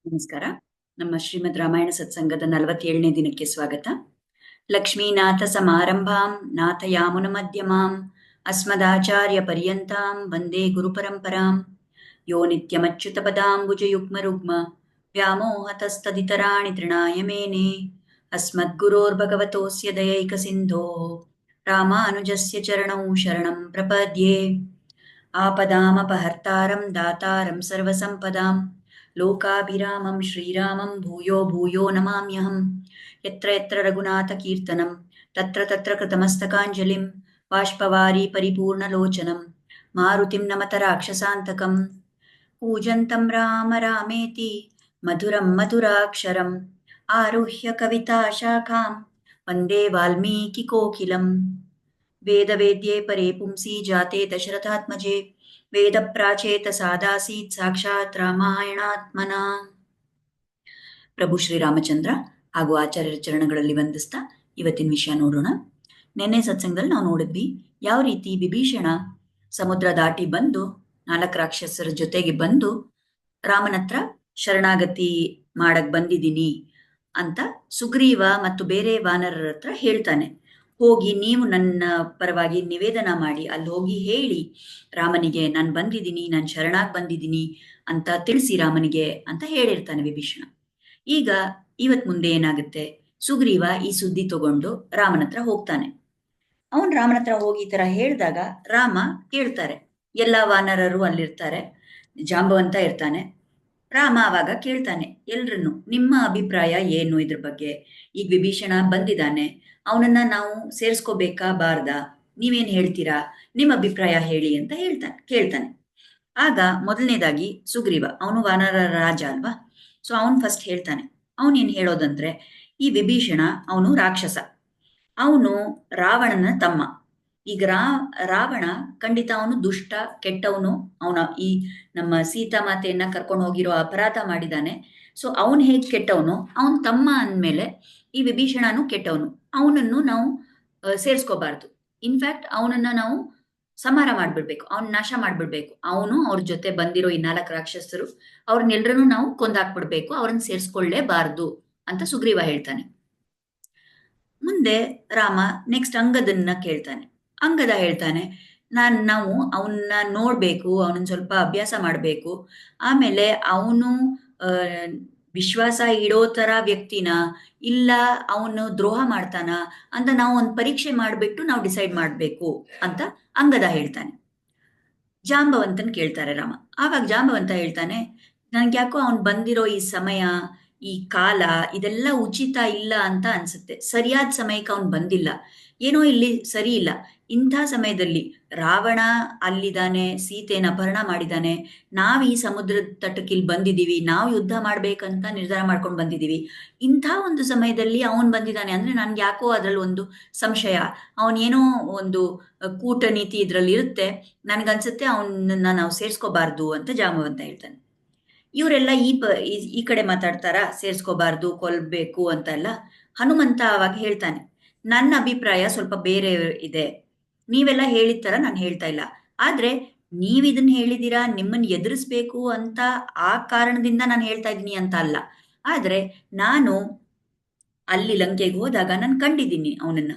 ನಮಸ್ಕಾರ. ನಮ್ಮ ಶ್ರೀಮದ್ ರಾಮಾಯಣ ಸತ್ಸಂಗದ 47ನೇ ದಿನಕ್ಕೆ ಸ್ವಾಗತ. ಲಕ್ಷ್ಮೀನಾಥ ಸಮಾರಂಭಾಂ ನಾಥಯಾಮುನ ಮಧ್ಯಮಾಂ ಅಸ್ಮದಾಚಾರ್ಯ ಪರ್ಯಂತಾಂ ವಂದೇ ಗುರುಪರಂಪರಾಂ. ಯೋ ನಿತ್ಯಮಚ್ಯುತ ಪದಾಂಬುಜಯುಗ್ಮರುಗ್ಮ ವ್ಯಾಮೋಹತಸ್ತದಿತರಾಣಿ ತೃಣಾಯ ಮೇನೆ ಅಸ್ಮದ್ಗುರೋರ್ಭಗವತೋಸ್ಯ ದಯೈಕ ಸಿಂಧೋಃ ರಾಮಾನುಜಸ್ಯ ಚರಣೌ ಶರಣಂ ಪ್ರಪದ್ಯೆ. ಆಪದಾಮಪಹರ್ತಾರಂ ದಾತಾರಂ ಸರ್ವಸಂಪದಾಂ ಲೋಕಾಭಿರಾಮಂ ಶ್ರೀರಾಮಂ ಭೂಯೋ ಭೂಯೋ ನಮಾಮ್ಯಹಂ. ಯತ್ರ ಯತ್ರ ರಘುನಾಥಕೀರ್ತನಂ ತತ್ರ ತತ್ರ ಕೃತಮಸ್ತಕಾಂಜಲಿಂ ಬಾಷ್ಪವಾರಿ ಪರಿಪೂರ್ಣಲೋಚನಂ ಮಾರುತಿಂ ನಮತ ರಾಕ್ಷಸಾಂತಕಂ. ಕೂಜಂತಂ ರಾಮ ರಾಮೇತಿ ಮಧುರಂ ಮಧುರಾಕ್ಷರಂ ಆರುಹ್ಯ ಕವಿತಾಶಾಖಾಂ ವಂದೇ ವಾಲ್ಮೀಕಿಕೋಕಿಲಂ. ವೇದವೇದ್ಯೆ ಪರೇ ಪುಂಸಿ ಜಾತೆ ದಶರಥಾತ್ಮಜೆ ವೇದ ಪ್ರಾಚೇತ ಸಾದಾಸೀತ್ ಸಾಕ್ಷಾತ್ ರಾಮಾಯಣಾತ್ಮನ. ಪ್ರಭು ಶ್ರೀರಾಮಚಂದ್ರ ಹಾಗೂ ಆಚಾರ್ಯರ ಚರಣಗಳಲ್ಲಿ ವಂದಿಸ್ತಾ ಇವತ್ತಿನ ವಿಷಯ ನೋಡೋಣ. ನೆನ್ನೆ ಸತ್ಸಂಗದಲ್ಲಿ ನಾವು ನೋಡಿದ್ವಿ ಯಾವ ರೀತಿ ವಿಭೀಷಣ ಸಮುದ್ರ ದಾಟಿ ಬಂದು 4 ರಾಕ್ಷಸರ ಜೊತೆಗೆ ಬಂದು ರಾಮನ ಹತ್ರ ಶರಣಾಗತಿ ಮಾಡಕ್ ಬಂದಿದ್ದೀನಿ ಅಂತ ಸುಗ್ರೀವ ಮತ್ತು ಬೇರೆ ವಾನರರ ಹತ್ರ ಹೇಳ್ತಾನೆ. ಹೋಗಿ ನೀವು ನನ್ನ ಪರವಾಗಿ ನಿವೇದನ ಮಾಡಿ ಅಲ್ಲಿ ಹೋಗಿ ಹೇಳಿ ರಾಮನಿಗೆ ನಾನು ಬಂದಿದ್ದೀನಿ, ನಾನು ಶರಣಾಗಿ ಬಂದಿದ್ದೀನಿ ಅಂತ ತಿಳಿಸಿ ರಾಮನಿಗೆ ಅಂತ ಹೇಳಿರ್ತಾನೆ ವಿಭೀಷಣ. ಈಗ ಇವತ್ ಮುಂದೆ ಏನಾಗುತ್ತೆ, ಸುಗ್ರೀವ ಈ ಸುದ್ದಿ ತಗೊಂಡು ರಾಮನ ಹತ್ರ ಹೋಗ್ತಾನೆ. ಅವನ್ ರಾಮನ ಹತ್ರ ಹೋಗಿ ಈ ತರ ಹೇಳಿದಾಗ ರಾಮ ಕೇಳ್ತಾರೆ. ಎಲ್ಲ ವಾನರರು ಅಲ್ಲಿರ್ತಾರೆ, ಜಾಂಬವಂತ ಇರ್ತಾನೆ. ರಾಮ ಆವಾಗ ಕೇಳ್ತಾನೆ ಎಲ್ರನ್ನು, ನಿಮ್ಮ ಅಭಿಪ್ರಾಯ ಏನು ಇದ್ರ ಬಗ್ಗೆ? ಈಗ ವಿಭೀಷಣ ಬಂದಿದ್ದಾನೆ, ಅವನನ್ನ ನಾವು ಸೇರಿಸ್ಕೋಬೇಕಾ ಬಾರ್ದಾ? ನೀವೇನ್ ಹೇಳ್ತೀರಾ? ನಿಮ್ಮ ಅಭಿಪ್ರಾಯ ಹೇಳಿ ಅಂತ ಕೇಳ್ತಾನೆ. ಆಗ ಮೊದಲನೇದಾಗಿ ಸುಗ್ರೀವ, ಅವನು ವಾನರ ರಾಜ ಅಲ್ವಾ, ಸೊ ಅವನು ಫಸ್ಟ್ ಹೇಳ್ತಾನೆ. ಅವನೇನ್ ಹೇಳೋದಂದ್ರೆ, ಈ ವಿಭೀಷಣ ಅವನು ರಾಕ್ಷಸ, ಅವನು ರಾವಣನ ತಮ್ಮ. ಈಗ ರಾವಣ ಖಂಡಿತ ಅವನು ದುಷ್ಟ, ಕೆಟ್ಟವನು. ಅವನ ಈ ನಮ್ಮ ಸೀತಾಮಾತೆಯನ್ನ ಕರ್ಕೊಂಡು ಹೋಗಿರೋ ಅಪರಾಧ ಮಾಡಿದಾನೆ. ಸೊ ಅವನ್ ಹೇಗ್ ಕೆಟ್ಟವನು, ಅವನ್ ತಮ್ಮ ಅಂದ್ಮೇಲೆ ಈ ವಿಭೀಷಣನು ಕೆಟ್ಟವನು. ಅವನನ್ನು ನಾವು ಸೇರ್ಸ್ಕೋಬಾರ್ದು. ಇನ್ಫ್ಯಾಕ್ಟ್ ಅವನನ್ನ ನಾವು ಸಂಹಾರ ಮಾಡ್ಬಿಡ್ಬೇಕು, ಅವನ್ ನಾಶ ಮಾಡ್ಬಿಡ್ಬೇಕು. ಅವನು ಅವ್ರ ಜೊತೆ ಬಂದಿರೋ ಈ 4 ರಾಕ್ಷಸರು ಅವ್ರನ್ನೆಲ್ಲರನ್ನು ನಾವು ಕೊಂದಾಕ್ಬಿಡ್ಬೇಕು, ಅವ್ರನ್ನ ಸೇರ್ಸ್ಕೊಳ್ಳೇಬಾರ್ದು ಅಂತ ಸುಗ್ರೀವ ಹೇಳ್ತಾನೆ. ಮುಂದೆ ರಾಮ ನೆಕ್ಸ್ಟ್ ಅಂಗದನ್ನ ಕೇಳ್ತಾನೆ. ಅಂಗದ ಹೇಳ್ತಾನೆ, ನಾವು ಅವನ್ನ ನೋಡ್ಬೇಕು, ಅವನನ್ನ ಸ್ವಲ್ಪ ಅಭ್ಯಾಸ ಮಾಡ್ಬೇಕು, ಆಮೇಲೆ ಅವನು ವಿಶ್ವಾಸ ಇಡೋ ತರ ವ್ಯಕ್ತಿನ ಇಲ್ಲ ಅವನು ದ್ರೋಹ ಮಾಡ್ತಾನ ಅಂತ ನಾವು ಒಂದು ಪರೀಕ್ಷೆ ಮಾಡ್ಬಿಟ್ಟು ನಾವು ಡಿಸೈಡ್ ಮಾಡ್ಬೇಕು ಅಂತ ಅಂಗದ ಹೇಳ್ತಾನೆ. ಜಾಂಬವಂತನ್ ಕೇಳ್ತಾರೆ ರಾಮ. ಆವಾಗ ಜಾಂಬವಂತ ಹೇಳ್ತಾನೆ, ನನ್ಗೆ ಯಾಕೋ ಅವನ್ ಬಂದಿರೋ ಈ ಸಮಯ, ಈ ಕಾಲ ಇದೆಲ್ಲ ಉಚಿತ ಇಲ್ಲ ಅಂತ ಅನ್ಸುತ್ತೆ. ಸರಿಯಾದ ಸಮಯಕ್ಕೆ ಅವನ್ ಬಂದಿಲ್ಲ, ಏನೋ ಇಲ್ಲಿ ಸರಿ ಇಲ್ಲ. ಇಂಥ ಸಮಯದಲ್ಲಿ ರಾವಣ ಅಲ್ಲಿದ್ದಾನೆ, ಸೀತೆನ ಅಪಹರಣ ಮಾಡಿದ್ದಾನೆ, ನಾವ್ ಈ ಸಮುದ್ರದ ತಟಕ್ಕೆ ಇಲ್ಲಿ ಬಂದಿದೀವಿ, ನಾವು ಯುದ್ಧ ಮಾಡ್ಬೇಕಂತ ನಿರ್ಧಾರ ಮಾಡ್ಕೊಂಡು ಬಂದಿದೀವಿ. ಇಂಥ ಒಂದು ಸಮಯದಲ್ಲಿ ಅವನ್ ಬಂದಿದ್ದಾನೆ ಅಂದ್ರೆ ನನ್ಗೆ ಯಾಕೋ ಅದ್ರಲ್ಲಿ ಒಂದು ಸಂಶಯ, ಅವನೇನೋ ಒಂದು ಕೂಟನೀತಿ ಇದ್ರಲ್ಲಿ ಇರುತ್ತೆ, ನನ್ಗನ್ಸುತ್ತೆ ಅವನನ್ನ ನಾವು ಸೇರ್ಸ್ಕೋಬಾರ್ದು ಅಂತ ಜಾಂಬವಂತ ಹೇಳ್ತಾನೆ. ಇವರೆಲ್ಲ ಈ ಕಡೆ ಮಾತಾಡ್ತಾರ, ಸೇರ್ಸ್ಕೋಬಾರ್ದು, ಕೊಲ್ಬೇಕು ಅಂತ ಎಲ್ಲ. ಹನುಮಂತ ಅವಾಗ ಹೇಳ್ತಾನೆ, ನನ್ನ ಅಭಿಪ್ರಾಯ ಸ್ವಲ್ಪ ಬೇರೆ ಇದೆ. ನೀವೆಲ್ಲ ಹೇಳಿದ ತರ ನಾನು ಹೇಳ್ತಾ ಇಲ್ಲ, ಆದ್ರೆ ನೀವಿದನ್ನ ಹೇಳಿದೀರಾ, ನಿಮ್ಮನ್ನ ಎದುರಿಸ್ಬೇಕು ಅಂತ ಆ ಕಾರಣದಿಂದ ನಾನು ಹೇಳ್ತಾ ಇದ್ದೀನಿ ಅಂತ ಅಲ್ಲ. ಆದ್ರೆ ನಾನು ಅಲ್ಲಿ ಲಂಕೆಗೆ ಹೋದಾಗ ನಾನು ಕಂಡಿದ್ದೀನಿ ಅವನನ್ನ.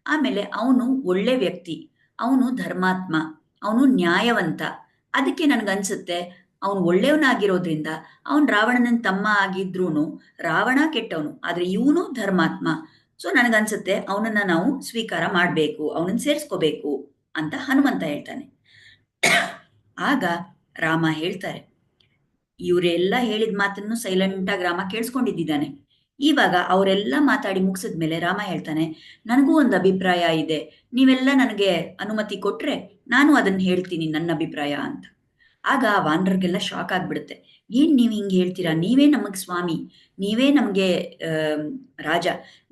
ಆಮೇಲೆ ಅವನು ಒಳ್ಳೆ ವ್ಯಕ್ತಿ, ಅವನು ಧರ್ಮಾತ್ಮ, ಅವನು ನ್ಯಾಯವಂತ. ಅದಕ್ಕೆ ನನ್ಗನ್ಸುತ್ತೆ ಅವನು ಒಳ್ಳೆಯವನಾಗಿರೋದ್ರಿಂದ ಅವನ್ ರಾವಣನ ತಮ್ಮ ಆಗಿದ್ರೂನು ರಾವಣ ಕೆಟ್ಟವನು, ಆದ್ರೆ ಇವನು ಧರ್ಮಾತ್ಮ. ಸೊ ನನಗನ್ಸುತ್ತೆ ಅವನನ್ನ ನಾವು ಸ್ವೀಕಾರ ಮಾಡ್ಬೇಕು, ಅವನನ್ನ ಸೇರಿಸ್ಕೋಬೇಕು ಅಂತ ಹನುಮಂತ ಹೇಳ್ತಾನೆ. ಆಗ ರಾಮ ಹೇಳ್ತಾರೆ, ಇವರೆಲ್ಲ ಹೇಳಿದ ಮಾತನ್ನು ಸೈಲೆಂಟ್ ಆಗಿ ರಾಮ ಕೇಳಿಸ್ಕೊಂಡಿದ್ದಾನೆ. ಇವಾಗ ಅವರೆಲ್ಲ ಮಾತಾಡಿ ಮುಗಿಸಿದ್ಮೇಲೆ ರಾಮ ಹೇಳ್ತಾನೆ, ನನಗೂ ಒಂದು ಅಭಿಪ್ರಾಯ ಇದೆ, ನೀವೆಲ್ಲ ನನಗೆ ಅನುಮತಿ ಕೊಟ್ರೆ ನಾನು ಅದನ್ನ ಹೇಳ್ತೀನಿ ನನ್ನ ಅಭಿಪ್ರಾಯ ಅಂತ. ಆಗ ವಾನರರಿಗೆಲ್ಲ ಶಾಕ್ ಆಗ್ಬಿಡುತ್ತೆ. ಏನ್ ನೀವ್ ಹಿಂಗ್ ಹೇಳ್ತೀರಾ, ನೀವೇ ನಮಗ್ ಸ್ವಾಮಿ, ನೀವೇ ನಮ್ಗೆ ರಾಜ,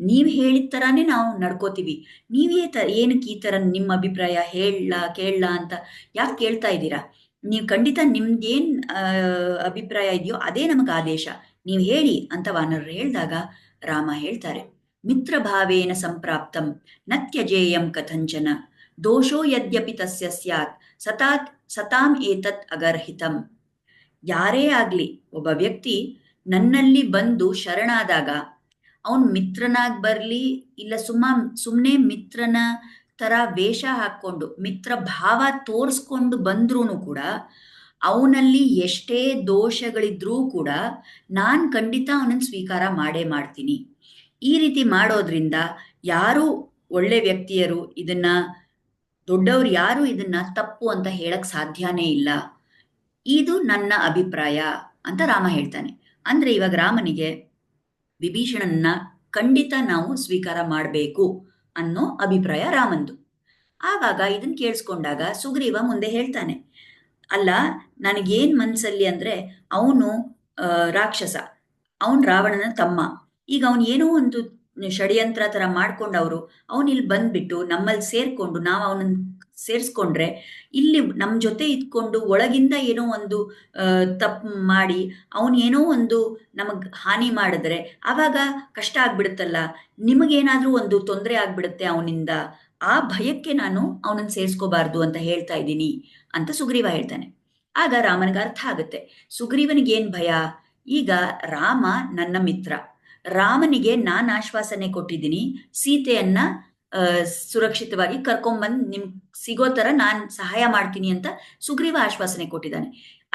ನೀವ್ ಹೇಳಿದ ತರಾನೇ ನಾವು ನಡ್ಕೋತೀವಿ, ನೀವೇ ಏನಕ್ಕೆ ಈ ತರ ನಿಮ್ಮ ಅಭಿಪ್ರಾಯ ಕೇಳಲ್ಲ ಅಂತ ಯಾಕೆ ಕೇಳ್ತಾ ಇದ್ದೀರಾ? ನೀವು ಖಂಡಿತ ನಿಮ್ದೇನ್ ಅಭಿಪ್ರಾಯ ಇದೆಯೋ ಅದೇ ನಮಗ್ ಆದೇಶ, ನೀವ್ ಹೇಳಿ ಅಂತ ವಾನರರು ಹೇಳಿದಾಗ ರಾಮ ಹೇಳ್ತಾರೆ, ಮಿತ್ರ ಭಾವೇನ ಸಂಪ್ರಾಪ್ತಂ ನ ತ್ಯಜೇಯಂ ಕಥಂಚನ ದೋಷೋ ಯದ್ಯಪಿ ತಸ್ಯ ಸ್ಯಾತ್ ಸತಾಂ ಏತತ್ ಅಗರ್ಹಿತಂ. ಯಾರೇ ಆಗ್ಲಿ, ಒಬ್ಬ ವ್ಯಕ್ತಿ ನನ್ನಲ್ಲಿ ಬಂದು ಶರಣಾದಾಗ ಅವನು ಮಿತ್ರನಾಗಿ ಬರಲಿ, ಇಲ್ಲ ಸುಮ್ಮನೆ ಮಿತ್ರನ ಥರ ವೇಷ ಹಾಕ್ಕೊಂಡು ಮಿತ್ರ ಭಾವ ತೋರಿಸ್ಕೊಂಡು ಬಂದ್ರೂ ಕೂಡ ಅವನಲ್ಲಿ ಎಷ್ಟೇ ದೋಷಗಳಿದ್ರೂ ಕೂಡ ನಾನು ಖಂಡಿತ ಅವನನ್ನು ಸ್ವೀಕಾರ ಮಾಡೇ ಮಾಡ್ತೀನಿ. ಈ ರೀತಿ ಮಾಡೋದ್ರಿಂದ ಯಾರೂ ಒಳ್ಳೆ ವ್ಯಕ್ತಿಯರು ಇದನ್ನ, ದೊಡ್ಡವರು ಯಾರೂ ಇದನ್ನ ತಪ್ಪು ಅಂತ ಹೇಳಕ್ ಸಾಧ್ಯನೇ ಇಲ್ಲ. ಇದು ನನ್ನ ಅಭಿಪ್ರಾಯ ಅಂತ ರಾಮ ಹೇಳ್ತಾನೆ. ಅಂದ್ರೆ ಇವಾಗ ರಾಮನಿಗೆ ವಿಭೀಷಣನ್ನ ಖಂಡಿತ ನಾವು ಸ್ವೀಕಾರ ಮಾಡಬೇಕು ಅನ್ನೋ ಅಭಿಪ್ರಾಯ ರಾಮಂದು. ಆವಾಗ ಇದನ್ನ ಕೇಳಿಸ್ಕೊಂಡಾಗ ಸುಗ್ರೀವ ಮುಂದೆ ಹೇಳ್ತಾನೆ, ಅಲ್ಲ ನನಗೇನ್ ಮನ್ಸಲ್ಲಿ ಅಂದ್ರೆ ಅವನು ರಾಕ್ಷಸ, ಅವನ್ ರಾವಣನ ತಮ್ಮ. ಈಗ ಅವನು ಏನೋ ಒಂದು ಷಡ್ಯಂತ್ರ ತರ ಮಾಡ್ಕೊಂಡವ್ರು ಅವನ್ ಇಲ್ಲಿ ಬಂದ್ಬಿಟ್ಟು ನಮ್ಮಲ್ಲಿ ಸೇರ್ಕೊಂಡು ನಾವು ಅವನನ್ನ ಸೇರಿಸ್ಕೊಂಡ್ರೆ ಇಲ್ಲಿ ನಮ್ಮ ಜೊತೆ ಇದ್ಕೊಂಡು ಒಳಗಿಂದ ಏನೋ ಒಂದು ತಪ್ಪು ಮಾಡಿ ಅವನು ಏನೋ ಒಂದು ನಮಗ್ ಹಾನಿ ಮಾಡಿದ್ರೆ ಆವಾಗ ಕಷ್ಟ ಆಗ್ಬಿಡುತ್ತಲ್ಲ, ನಿಮಗೇನಾದ್ರೂ ಒಂದು ತೊಂದರೆ ಆಗ್ಬಿಡುತ್ತೆ ಅವನಿಂದ, ಆ ಭಯಕ್ಕೆ ನಾನು ಅವನನ್ನು ಸೇರಿಸ್ಕೋಬಾರ್ದು ಅಂತ ಹೇಳ್ತಾ ಇದ್ದೀನಿ ಅಂತ ಸುಗ್ರೀವ ಹೇಳ್ತಾನೆ. ಆಗ ರಾಮನಿಗೆ ಅರ್ಥ ಆಗುತ್ತೆ, ಸುಗ್ರೀವನಿಗೆ ಏನ್ ಭಯ, ಈಗ ರಾಮ ನನ್ನ ಮಿತ್ರ, ರಾಮನಿಗೆ ನಾನು ಆಶ್ವಾಸನೆ ಕೊಟ್ಟಿದ್ದೀನಿ ಸೀತೆಯನ್ನ ಸುರಕ್ಷಿತವಾಗಿ ಕರ್ಕೊಂಬಂದ್ ನಿಮ್ ಸಿಗೋ ತರ ನಾನ್ ಸಹಾಯ ಮಾಡ್ತೀನಿ ಅಂತ ಸುಗ್ರೀವ ಆಶ್ವಾಸನೆ ಕೊಟ್ಟಿದ್ದಾನೆ.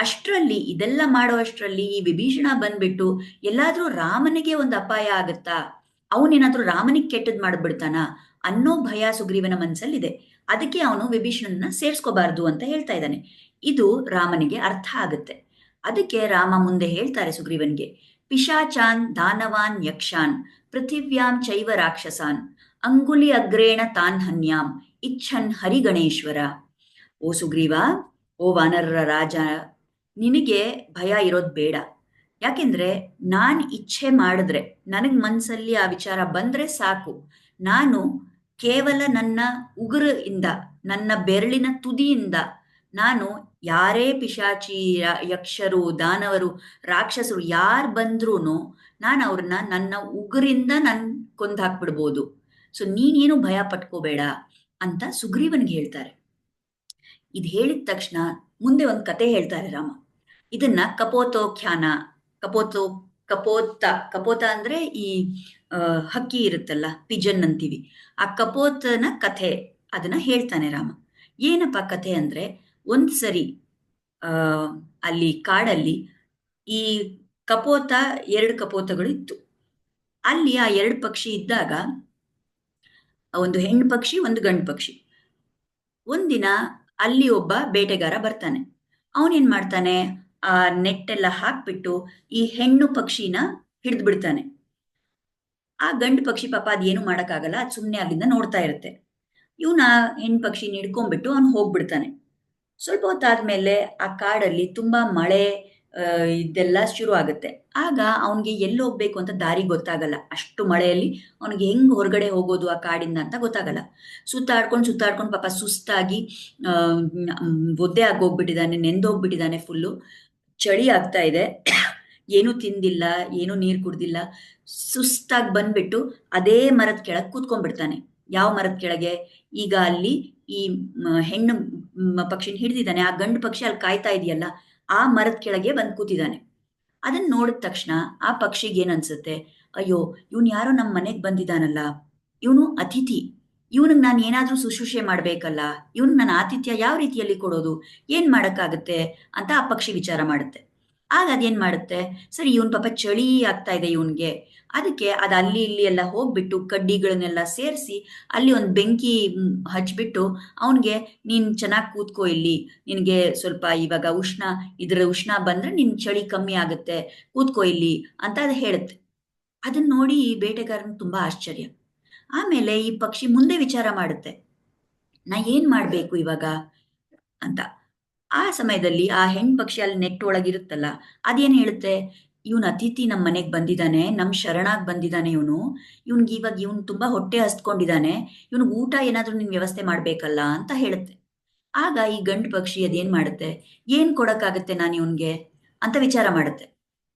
ಅಷ್ಟರಲ್ಲಿ ಇದೆಲ್ಲ ಮಾಡೋ ಅಷ್ಟರಲ್ಲಿ ಈ ವಿಭೀಷಣ ಬಂದ್ಬಿಟ್ಟು ಎಲ್ಲಾದ್ರೂ ರಾಮನಿಗೆ ಒಂದು ಅಪಾಯ ಆಗತ್ತಾ, ಅವನೇನಾದ್ರೂ ರಾಮನಿಗೆ ಕೆಟ್ಟದ್ ಮಾಡ್ಬಿಡ್ತಾನ ಅನ್ನೋ ಭಯ ಸುಗ್ರೀವನ ಮನಸ್ಸಲ್ಲಿದೆ. ಅದಕ್ಕೆ ಅವನು ವಿಭೀಷಣನ ಸೇರ್ಸ್ಕೋಬಾರ್ದು ಅಂತ ಹೇಳ್ತಾ ಇದ್ದಾನೆ. ಇದು ರಾಮನಿಗೆ ಅರ್ಥ ಆಗುತ್ತೆ. ಅದಕ್ಕೆ ರಾಮ ಮುಂದೆ ಹೇಳ್ತಾರೆ ಸುಗ್ರೀವನ್ಗೆ, ಪಿಶಾಚಾನ್ ದಾನವಾನ್ ಯಕ್ಷಾನ್ ಪೃಥಿವ್ಯಾಂ ಚೈವ ರಾಕ್ಷಸಾನ್ ಅಂಗುಲಿ ಅಗ್ರೇಣ ತಾನ್ ಹನ್ಯಾಂ ಇಚ್ಛನ್ ಹರಿಗಣೇಶ್ವರ. ಓ ಸುಗ್ರೀವ, ಓ ವಾನರರ ರಾಜ, ನಿನಗೆ ಭಯ ಇರೋದ್ ಬೇಡ. ಯಾಕೆಂದ್ರೆ ನಾನ್ ಇಚ್ಛೆ ಮಾಡಿದ್ರೆ, ನನಗ್ ಮನ್ಸಲ್ಲಿ ಆ ವಿಚಾರ ಬಂದ್ರೆ ಸಾಕು, ನಾನು ಕೇವಲ ನನ್ನ ಉಗುರು ಇಂದ, ನನ್ನ ಬೆರಳಿನ ತುದಿಯಿಂದ ನಾನು ಯಾರೇ ಪಿಶಾಚಿ, ಯಕ್ಷರು, ದಾನವರು, ರಾಕ್ಷಸರು ಯಾರು ಬಂದ್ರೂ ನಾನು ಅವ್ರನ್ನ ನನ್ನ ಉಗುರಿಂದ ನನ್ ಕೊಂದಾಕ್ಬಿಡ್ಬೋದು. ಸೊ ನೀನೇನು ಭಯ ಪಟ್ಕೋಬೇಡ ಅಂತ ಸುಗ್ರೀವನ್ಗೆ ಹೇಳ್ತಾರೆ. ಇದು ಹೇಳಿದ ತಕ್ಷಣ ಮುಂದೆ ಒಂದು ಕತೆ ಹೇಳ್ತಾರೆ ರಾಮ. ಇದನ್ನ ಕಪೋತೋಖ್ಯಾನ, ಕಪೋತ ಅಂದ್ರೆ ಈ ಹಕ್ಕಿ ಇರುತ್ತಲ್ಲ, ಪಿಜನ್ ಅಂತೀವಿ, ಆ ಕಪೋತನ ಕಥೆ ಅದನ್ನ ಹೇಳ್ತಾನೆ ರಾಮ. ಏನಪ್ಪ ಕಥೆ ಅಂದ್ರೆ, ಒಂದ್ ಸರಿ ಅಲ್ಲಿ ಕಾಡಲ್ಲಿ ಈ ಕಪೋತ, 2 ಕಪೋತಗಳು ಇತ್ತು. ಅಲ್ಲಿ ಆ 2 ಪಕ್ಷಿ ಇದ್ದಾಗ ಒಂದು ಹೆಣ್ಣು ಪಕ್ಷಿ, ಒಂದು ಗಂಡು ಪಕ್ಷಿ. ಒಂದಿನ ಅಲ್ಲಿ ಒಬ್ಬ ಬೇಟೆಗಾರ ಬರ್ತಾನೆ. ಅವನೇನ್ ಮಾಡ್ತಾನೆ, ಆ ನೆಟ್ಟೆಲ್ಲ ಹಾಕ್ಬಿಟ್ಟು ಈ ಹೆಣ್ಣು ಪಕ್ಷಿನ ಹಿಡಿದು ಬಿಡ್ತಾನೆ. ಆ ಗಂಡು ಪಕ್ಷಿ ಪಾಪ ಅದೇನು ಮಾಡಕ್ಕಾಗಲ್ಲ, ಅದು ಸುಮ್ಮನೆ ಅಲ್ಲಿಂದ ನೋಡ್ತಾ ಇರುತ್ತೆ. ಇವನ ಹೆಣ್ಣು ಪಕ್ಷಿನ ಹಿಡ್ಕೊಂಡ್ಬಿಟ್ಟು ಅವನು ಹೋಗ್ಬಿಡ್ತಾನೆ. ಸ್ವಲ್ಪ ಹೊತ್ತಾದ್ಮೇಲೆ ಆ ಕಾಡಲ್ಲಿ ತುಂಬಾ ಮಳೆ ಇದೆಲ್ಲ ಶುರು ಆಗುತ್ತೆ. ಆಗ ಅವನಿಗೆ ಎಲ್ಲಿ ಹೋಗ್ಬೇಕು ಅಂತ ದಾರಿ ಗೊತ್ತಾಗಲ್ಲ. ಅಷ್ಟು ಮಳೆಯಲ್ಲಿ ಅವನಿಗೆ ಹೆಂಗ್ ಹೊರಗಡೆ ಹೋಗೋದು ಆ ಕಾಡಿಂದ ಅಂತ ಗೊತ್ತಾಗಲ್ಲ. ಸುತ್ತಾಡ್ಕೊಂಡು ಪಾಪ ಸುಸ್ತಾಗಿ ಒದ್ದೆ ಆಗೋಗ್ಬಿಟ್ಟಿದ್ದಾನೆ, ನೆಂದೋಗ್ಬಿಟ್ಟಿದ್ದಾನೆ, ಫುಲ್ಲು ಚಳಿ ಆಗ್ತಾ ಇದೆ, ಏನೂ ತಿಂದಿಲ್ಲ, ಏನೂ ನೀರು ಕುಡ್ದಿಲ್ಲ, ಸುಸ್ತಾಗಿ ಬಂದ್ಬಿಟ್ಟು ಅದೇ ಮರದ ಕೆಳಗೆ ಕೂತ್ಕೊಂಡ್ಬಿಡ್ತಾನೆ. ಯಾವ ಮರದ ಕೆಳಗೆ, ಈಗ ಅಲ್ಲಿ ಈ ಹೆಣ್ಣು ಪಕ್ಷಿನ ಹಿಡಿದಿದ್ದಾನೆ, ಆ ಗಂಡು ಪಕ್ಷಿ ಅಲ್ಲಿ ಕಾಯ್ತಾ ಇದೆಯಲ್ಲ, ಆ ಮರದ ಕೆಳಗೆ ಬಂದು ಕೂತಿದ್ದಾನೆ. ಅದನ್ನ ನೋಡಿದ ತಕ್ಷಣ ಆ ಪಕ್ಷಿಗೆ ಏನ್ ಅನ್ಸುತ್ತೆ, ಅಯ್ಯೋ ಇವನು ಯಾರೋ ನಮ್ಮ ಮನೆಗೆ ಬಂದಿದ್ದಾನಲ್ಲ, ಇವನು ಅತಿಥಿ, ಇವನಿಗೆ ನಾನು ಏನಾದ್ರೂ ಶುಶ್ರೂಷೆ ಮಾಡ್ಬೇಕಲ್ಲ, ಇವನಿಗೆ ನನ್ನ ಆತಿಥ್ಯ ಯಾವ ರೀತಿಯಲ್ಲಿ ಕೊಡೋದು, ಏನ್ ಮಾಡಕ್ಕಾಗತ್ತೆ ಅಂತ ಆ ಪಕ್ಷಿ ವಿಚಾರ ಮಾಡುತ್ತೆ. ಆಗ ಅದೇನ್ ಮಾಡುತ್ತೆ, ಸರಿ ಇವನ್ ಪಾಪ ಚಳಿ ಆಗ್ತಾ ಇದೆ ಇವನ್ಗೆ, ಅದಕ್ಕೆ ಅದು ಅಲ್ಲಿ ಇಲ್ಲಿ ಎಲ್ಲ ಹೋಗ್ಬಿಟ್ಟು ಕಡ್ಡಿಗಳನ್ನೆಲ್ಲ ಸೇರಿಸಿ ಅಲ್ಲಿ ಒಂದು ಬೆಂಕಿ ಹಚ್ಬಿಟ್ಟು ಅವನಿಗೆ, ನೀನ್ ಚೆನ್ನಾಗಿ ಕೂತ್ಕೋ ಇಲ್ಲಿ, ನಿನಗೆ ಸ್ವಲ್ಪ ಇವಾಗ ಇದರ ಉಷ್ಣ ಬಂದ್ರೆ ನಿನ್ ಚಳಿ ಕಮ್ಮಿ ಆಗುತ್ತೆ, ಕೂತ್ಕೋ ಇಲ್ಲಿ ಅಂತ ಅದು ಹೇಳುತ್ತೆ. ಅದನ್ನ ನೋಡಿ ಈ ಬೇಟೆಗಾರನ್ ತುಂಬಾ ಆಶ್ಚರ್ಯ. ಆಮೇಲೆ ಈ ಪಕ್ಷಿ ಮುಂದೆ ವಿಚಾರ ಮಾಡುತ್ತೆ, ನಾ ಏನ್ ಮಾಡ್ಬೇಕು ಇವಾಗ ಅಂತ. ಆ ಸಮಯದಲ್ಲಿ ಆ ಹೆಣ್ ಪಕ್ಷಿ ಅಲ್ಲಿ ನೆಟ್ ಒಳಗಿರುತ್ತಲ್ಲ, ಅದೇನ್ ಹೇಳುತ್ತೆ, ಇವನ್ ಅತಿಥಿ ನಮ್ಮ ಮನೆಗೆ ಬಂದಿದ್ದಾನೆ, ನಮ್ ಶರಣಾಗ್ ಬಂದಿದ್ದಾನೆ, ಇವನ್ಗೆ ಇವಾಗ ಇವನ್ ತುಂಬಾ ಹೊಟ್ಟೆ ಹಸ್ಕೊಂಡಿದ್ದಾನೆ, ಇವನ್ಗೆ ಊಟ ಏನಾದ್ರೂ ನಿನ್ ವ್ಯವಸ್ಥೆ ಮಾಡ್ಬೇಕಲ್ಲ ಅಂತ ಹೇಳುತ್ತೆ. ಆಗ ಈ ಗಂಡು ಪಕ್ಷಿ ಅದೇನ್ ಮಾಡುತ್ತೆ, ಏನ್ ಕೊಡಕ್ಕಾಗತ್ತೆ ನಾನು ಇವನ್ಗೆ ಅಂತ ವಿಚಾರ ಮಾಡುತ್ತೆ.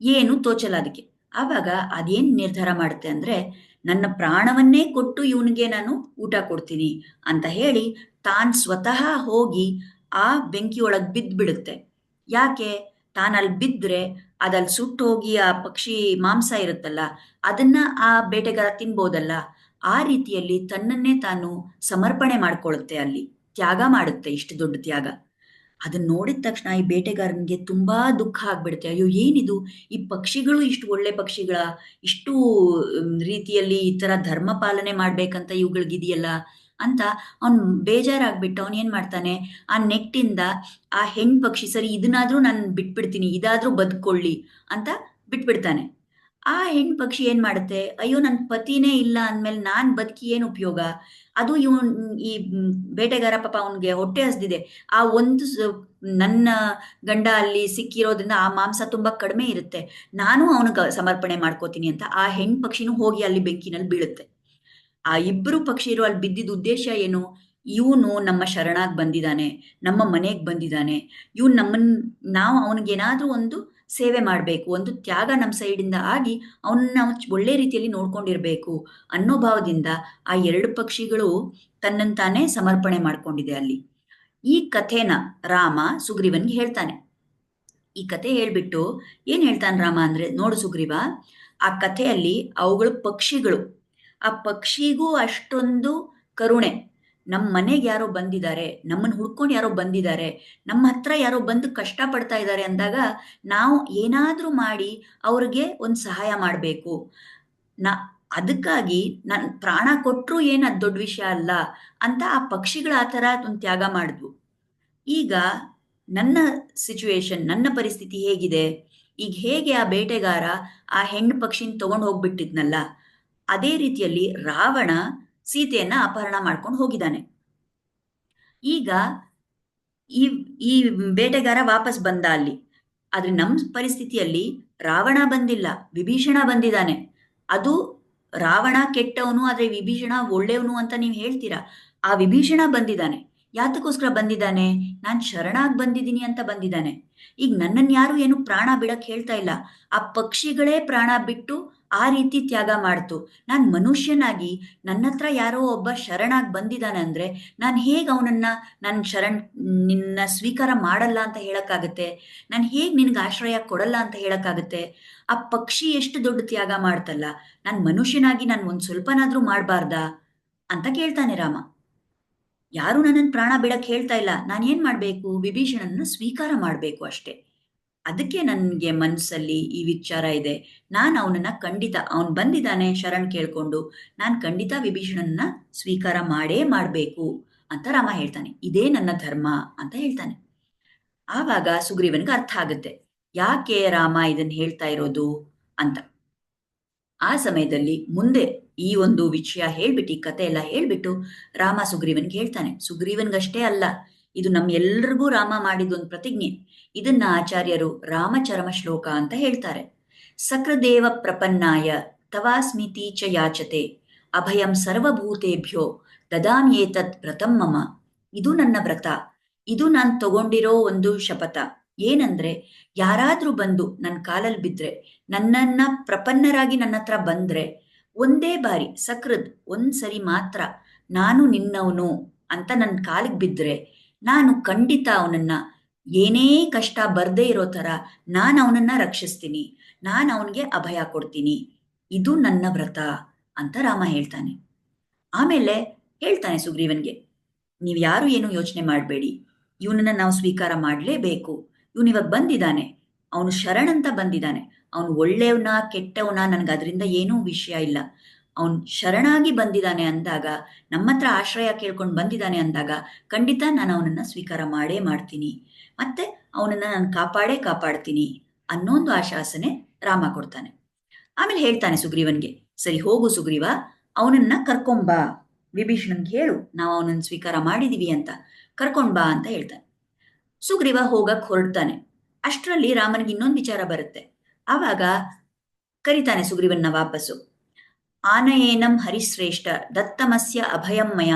ಏನು ತೋಚಲ್ಲ ಅದಕ್ಕೆ. ಆವಾಗ ಅದೇನ್ ನಿರ್ಧಾರ ಮಾಡುತ್ತೆ ಅಂದ್ರೆ, ನನ್ನ ಪ್ರಾಣವನ್ನೇ ಕೊಟ್ಟು ಇವನಿಗೆ ನಾನು ಊಟ ಕೊಡ್ತೀನಿ ಅಂತ ಹೇಳಿ ತಾನ್ ಸ್ವತಃ ಹೋಗಿ ಆ ಬೆಂಕಿಯೊಳಗೆ ಬಿದ್ದು ಬಿಡುತ್ತೆ. ಯಾಕೆ, ತಾನಲ್ಲಿ ಬಿದ್ದರೆ ಅದಲ್ಲಿ ಸುಟ್ಟೋಗಿ ಆ ಪಕ್ಷಿ ಮಾಂಸ ಇರುತ್ತಲ್ಲ, ಅದನ್ನ ಆ ಬೇಟೆಗಾರ ತಿನ್ಬೋದಲ್ಲ. ಆ ರೀತಿಯಲ್ಲಿ ತನ್ನನ್ನೇ ತಾನು ಸಮರ್ಪಣೆ ಮಾಡ್ಕೊಳ್ಳುತ್ತೆ, ಅಲ್ಲಿ ತ್ಯಾಗ ಮಾಡುತ್ತೆ, ಇಷ್ಟು ದೊಡ್ಡ ತ್ಯಾಗ. ಅದನ್ನ ನೋಡಿದ ತಕ್ಷಣ ಈ ಬೇಟೆಗಾರನಿಗೆ ತುಂಬಾ ದುಃಖ ಆಗ್ಬಿಡುತ್ತೆ. ಅಯ್ಯೋ, ಏನಿದು, ಈ ಪಕ್ಷಿಗಳು ಇಷ್ಟು ಒಳ್ಳೆ ಪಕ್ಷಿಗಳ, ಇಷ್ಟು ರೀತಿಯಲ್ಲಿ ಈ ತರ ಧರ್ಮ ಪಾಲನೆ ಮಾಡ್ಬೇಕಂತ ಇವುಗಳಿಗಿದೆಯಲ್ಲ ಅಂತ ಅವನ್ ಬೇಜಾರಾಗ್ಬಿಟ್ಟು ಅವನ್ ಏನ್ ಮಾಡ್ತಾನೆ, ಆ ನೆಟ್ಟಿಂದ ಆ ಹೆಣ್ ಪಕ್ಷಿ, ಸರಿ ಇದನ್ನಾದ್ರೂ ನಾನು ಬಿಟ್ಬಿಡ್ತೀನಿ, ಇದಾದ್ರೂ ಬದುಕೊಳ್ಳಿ ಅಂತ ಬಿಟ್ಬಿಡ್ತಾನೆ. ಆ ಹೆಣ್ ಪಕ್ಷಿ ಏನ್ ಮಾಡುತ್ತೆ, ಅಯ್ಯೋ ನನ್ ಪತಿನೇ ಇಲ್ಲ ಅಂದ್ಮೇಲೆ ನಾನ್ ಬದುಕಿ ಏನ್ ಉಪಯೋಗ, ಅದು ಇವನ್ ಈ ಬೇಟೆಗಾರ ಪಾಪ ಅವನ್ಗೆ ಹೊಟ್ಟೆ ಹಸ್ದಿದೆ, ಆ ಒಂದು ನನ್ನ ಗಂಡ ಅಲ್ಲಿ ಸಿಕ್ಕಿರೋದ್ರಿಂದ ಆ ಮಾಂಸ ತುಂಬಾ ಕಡಿಮೆ ಇರುತ್ತೆ, ನಾನು ಅವನಿಗೆ ಸಮರ್ಪಣೆ ಮಾಡ್ಕೋತೀನಿ ಅಂತ ಆ ಹೆಣ್ ಪಕ್ಷಿನೂ ಹೋಗಿ ಅಲ್ಲಿ ಬೆಂಕಿನಲ್ಲಿ ಬೀಳುತ್ತೆ. ಆ ಇಬ್ರು ಪಕ್ಷಿರು ಅಲ್ಲಿ ಬಿದ್ದಿದ್ದ ಉದ್ದೇಶ ಏನು, ಇವನು ನಮ್ಮ ಶರಣಾಗ್ ಬಂದಿದ್ದಾನೆ, ನಮ್ಮ ಮನೆಗ್ ಬಂದಿದ್ದಾನೆ, ಇವ್ನು ನಾವು ಅವನಿಗೇನಾದ್ರೂ ಒಂದು ಸೇವೆ ಮಾಡಬೇಕು, ಒಂದು ತ್ಯಾಗ ನಮ್ಮ ಸೈಡಿಂದ ಆಗಿ ಅವನ್ನ ನಾವು ಒಳ್ಳೆ ರೀತಿಯಲ್ಲಿ ನೋಡ್ಕೊಂಡಿರ್ಬೇಕು ಅನ್ನೋ ಭಾವದಿಂದ ಆ ಎರಡು ಪಕ್ಷಿಗಳು ತನ್ನನ್ನು ತಾನೇ ಸಮರ್ಪಣೆ ಮಾಡ್ಕೊಂಡಿದೆ ಅಲ್ಲಿ. ಈ ಕಥೆನ ರಾಮ ಸುಗ್ರೀವನ್ಗೆ ಹೇಳ್ತಾನೆ. ಈ ಕಥೆ ಹೇಳ್ಬಿಟ್ಟು ಏನ್ ಹೇಳ್ತಾನೆ ರಾಮ ಅಂದ್ರೆ, ನೋಡು ಸುಗ್ರೀವ, ಆ ಕಥೆಯಲ್ಲಿ ಅವುಗಳು ಪಕ್ಷಿಗಳು, ಆ ಪಕ್ಷಿಗೂ ಅಷ್ಟೊಂದು ಕರುಣೆ. ನಮ್ಮ ಮನೆಗೆ ಯಾರೋ ಬಂದಿದ್ದಾರೆ, ನಮ್ಮನ್ನು ಹುಡ್ಕೊಂಡು ಯಾರೋ ಬಂದಿದ್ದಾರೆ, ನಮ್ಮ ಹತ್ರ ಯಾರೋ ಬಂದು ಕಷ್ಟ ಪಡ್ತಾ ಇದ್ದಾರೆ ಅಂದಾಗ ನಾವು ಏನಾದ್ರೂ ಮಾಡಿ ಅವ್ರಿಗೆ ಒಂದು ಸಹಾಯ ಮಾಡಬೇಕು. ನಾ ಅದಕ್ಕಾಗಿ ನಾನು ಪ್ರಾಣ ಕೊಟ್ಟರು ಏನು ಅದು ದೊಡ್ಡ ವಿಷಯ ಅಲ್ಲ ಅಂತ ಆ ಪಕ್ಷಿಗಳ ಆ ಥರ ಒಂದು ತ್ಯಾಗ ಮಾಡಿದ್ವು. ಈಗ ನನ್ನ ಸಿಚುವೇಶನ್, ನನ್ನ ಪರಿಸ್ಥಿತಿ ಹೇಗಿದೆ, ಈಗ ಹೇಗೆ ಆ ಬೇಟೆಗಾರ ಆ ಹೆಣ್ಣು ಪಕ್ಷಿನ ತಗೊಂಡು ಹೋಗ್ಬಿಟ್ಟಿದ್ನಲ್ಲ, ಅದೇ ರೀತಿಯಲ್ಲಿ ರಾವಣ ಸೀತೆಯನ್ನ ಅಪಹರಣ ಮಾಡ್ಕೊಂಡು ಹೋಗಿದ್ದಾನೆ. ಈಗ ಈ ಈ ಬೇಟೆಗಾರ ವಾಪಸ್ ಬಂದ ಅಲ್ಲಿ. ಆದ್ರೆ ನಮ್ಮ ಪರಿಸ್ಥಿತಿಯಲ್ಲಿ ರಾವಣ ಬಂದಿಲ್ಲ, ವಿಭೀಷಣ ಬಂದಿದ್ದಾನೆ. ಅದು ರಾವಣ ಕೆಟ್ಟವನು, ಆದ್ರೆ ವಿಭೀಷಣ ಒಳ್ಳೆಯವನು ಅಂತ ನೀವು ಹೇಳ್ತೀರಾ. ಆ ವಿಭೀಷಣ ಬಂದಿದ್ದಾನೆ. ಯಾತಕ್ಕೋಸ್ಕರ ಬಂದಿದ್ದಾನೆ, ನಾನು ಶರಣಾಗ್ ಬಂದಿದ್ದೀನಿ ಅಂತ ಬಂದಿದ್ದಾನೆ. ಈಗ ನನ್ನನ್ನು ಯಾರು ಏನು ಪ್ರಾಣ ಬಿಡಕ್ ಹೇಳ್ತಾ ಇಲ್ಲ, ಆ ಪಕ್ಷಿಗಳೇ ಪ್ರಾಣ ಬಿಟ್ಟು ಆ ರೀತಿ ತ್ಯಾಗ ಮಾಡ್ತು. ನಾನು ಮನುಷ್ಯನಾಗಿ ನನ್ನ ಹತ್ರ ಯಾರೋ ಒಬ್ಬ ಶರಣಾಗಿ ಬಂದಿದ್ದಾನೆ ಅಂದ್ರೆ ನಾನು ಹೇಗೆ ಅವನನ್ನ ನಿನ್ನ ಸ್ವೀಕಾರ ಮಾಡಲ್ಲ ಅಂತ ಹೇಳಕ್ಕಾಗತ್ತೆ, ನಾನು ಹೇಗೆ ನಿನ್ಗೆ ಆಶ್ರಯ ಕೊಡಲ್ಲ ಅಂತ ಹೇಳಕ್ಕಾಗತ್ತೆ. ಆ ಪಕ್ಷಿ ಎಷ್ಟು ದೊಡ್ಡ ತ್ಯಾಗ ಮಾಡ್ತಲ್ಲ, ನಾನು ಮನುಷ್ಯನಾಗಿ ನಾನು ಒಂದು ಸ್ವಲ್ಪನಾದ್ರೂ ಮಾಡಬಾರ್ದಾ ಅಂತ ಕೇಳ್ತಾನೆ ರಾಮ. ಯಾರು ನನ್ನನ್ನು ಪ್ರಾಣ ಬಿಡಕ್ ಹೇಳ್ತಾ ಇಲ್ಲ, ನಾನು ಏನ್ ಮಾಡ್ಬೇಕು, ವಿಭೀಷಣನ ಸ್ವೀಕಾರ ಮಾಡ್ಬೇಕು ಅಷ್ಟೇ. ಅದಕ್ಕೆ ನನಗೆ ಮನಸ್ಸಲ್ಲಿ ಈ ವಿಚಾರ ಇದೆ, ನಾನು ಅವನನ್ನ ಖಂಡಿತ, ಅವನು ಬಂದಿದ್ದಾನೆ ಶರಣ್ ಕೇಳ್ಕೊಂಡು, ನಾನು ಖಂಡಿತ ವಿಭೀಷಣನ್ನ ಸ್ವೀಕಾರ ಮಾಡೇ ಮಾಡಬೇಕು ಅಂತ ರಾಮ ಹೇಳ್ತಾನೆ. ಇದೇ ನನ್ನ ಧರ್ಮ ಅಂತ ಹೇಳ್ತಾನೆ. ಆವಾಗ ಸುಗ್ರೀವನ್ಗೆ ಅರ್ಥ ಆಗುತ್ತೆ ಯಾಕೆ ರಾಮ ಇದನ್ನ ಹೇಳ್ತಾ ಇರೋದು ಅಂತ. ಆ ಸಮಯದಲ್ಲಿ ಮುಂದೆ ಈ ಒಂದು ವಿಷಯ ಹೇಳ್ಬಿಟ್ಟು, ಈ ಕತೆ ಎಲ್ಲ ಹೇಳ್ಬಿಟ್ಟು ರಾಮ ಸುಗ್ರೀವನ್ಗೆ ಹೇಳ್ತಾನೆ. ಸುಗ್ರೀವನ್ಗಷ್ಟೇ ಅಲ್ಲ, ಇದು ನಮ್ಮ ಎಲ್ರಿಗೂ ರಾಮ ಮಾಡಿದೊಂದು ಪ್ರತಿಜ್ಞೆ. ಇದನ್ನ ಆಚಾರ್ಯರು ರಾಮಚರಮ ಶ್ಲೋಕ ಅಂತ ಹೇಳ್ತಾರೆ. ಸಕೃದೇವ ಪ್ರಪನ್ನಾಯ ತವಾಸ್ಮಿತಿ ಚ ಯಾಚತೆ ಅಭಯಂ ಸರ್ವಭೂತೇಭ್ಯೋ ದದಾಮ್ಯೇತತ್ ವ್ರತಂ ಮಮ. ಇದು ನನ್ನ ವ್ರತ, ಇದು ನಾನು ತಗೊಂಡಿರೋ ಒಂದು ಶಪಥ. ಏನಂದ್ರೆ, ಯಾರಾದ್ರೂ ಬಂದು ನನ್ನ ಕಾಲಲ್ಲಿ ಬಿದ್ರೆ, ನನ್ನನ್ನ ಪ್ರಪನ್ನರಾಗಿ ನನ್ನ ಹತ್ರ ಬಂದ್ರೆ, ಒಂದೇ ಬಾರಿ ಸಕೃದ್ ಒಂದ್ಸರಿ ಮಾತ್ರ ನಾನು ನಿನ್ನವನು ಅಂತ ನನ್ನ ಕಾಲಿಗೆ ಬಿದ್ರೆ, ನಾನು ಖಂಡಿತ ಅವನನ್ನ ಏನೇ ಕಷ್ಟ ಬರ್ದೇ ಇರೋ ತರ ನಾನು ಅವನನ್ನ ರಕ್ಷಿಸ್ತೀನಿ, ನಾನು ಅವನಿಗೆ ಅಭಯ ಕೊಡ್ತೀನಿ. ಇದು ನನ್ನ ವ್ರತ ಅಂತ ರಾಮ ಹೇಳ್ತಾನೆ. ಆಮೇಲೆ ಹೇಳ್ತಾನೆ ಸುಗ್ರೀವನ್ಗೆ, ನೀವು ಯಾರು ಏನು ಯೋಚನೆ ಮಾಡಬೇಡಿ, ಇವನನ್ನ ನಾವು ಸ್ವೀಕಾರ ಮಾಡಲೇಬೇಕು. ಇವನು ಇವಾಗ ಬಂದಿದ್ದಾನೆ, ಅವನು ಶರಣಂತ ಬಂದಿದ್ದಾನೆ, ಅವನು ಒಳ್ಳೆಯವನ ಕೆಟ್ಟವನ ನನಗೆ ಅದರಿಂದ ಏನೂ ವಿಷಯ ಇಲ್ಲ. ಅವನು ಶರಣಾಗಿ ಬಂದಿದ್ದಾನೆ ಅಂದಾಗ, ನಮ್ಮ ಹತ್ರ ಆಶ್ರಯ ಕೇಳ್ಕೊಂಡು ಬಂದಿದ್ದಾನೆ ಅಂದಾಗ ಖಂಡಿತ ನಾನು ಅವನನ್ನ ಸ್ವೀಕಾರ ಮಾಡೇ ಮಾಡ್ತೀನಿ, ಮತ್ತೆ ಅವನನ್ನ ನಾನು ಕಾಪಾಡ್ತೀನಿ ಅನ್ನೊಂದು ಆಶ್ವಾಸನೆ ರಾಮ ಕೊಡ್ತಾನೆ. ಆಮೇಲೆ ಹೇಳ್ತಾನೆ ಸುಗ್ರೀವನ್ಗೆ, ಸರಿ ಹೋಗು ಸುಗ್ರೀವ, ಅವನನ್ನ ಕರ್ಕೊಂಬಾ, ವಿಭೀಷಣನ್ಗೆ ಹೇಳು ನಾವು ಅವನನ್ನ ಸ್ವೀಕಾರ ಮಾಡಿದೀವಿ ಅಂತ, ಕರ್ಕೊಂಡ್ಬಾ ಅಂತ ಹೇಳ್ತಾನೆ. ಸುಗ್ರೀವ ಹೋಗಕ್ ಹೊರಡ್ತಾನೆ. ಅಷ್ಟರಲ್ಲಿ ರಾಮನಿಗೆ ಇನ್ನೊಂದು ವಿಚಾರ ಬರುತ್ತೆ. ಆವಾಗ ಕರಿತಾನೆ ಸುಗ್ರೀವನ್ನ ವಾಪಸ್ಸು. ಆನಯೇನಂ ಹರಿಶ್ರೇಷ್ಠ ದತ್ತಮಸ್ಯ ಅಭಯಂ ಮಯ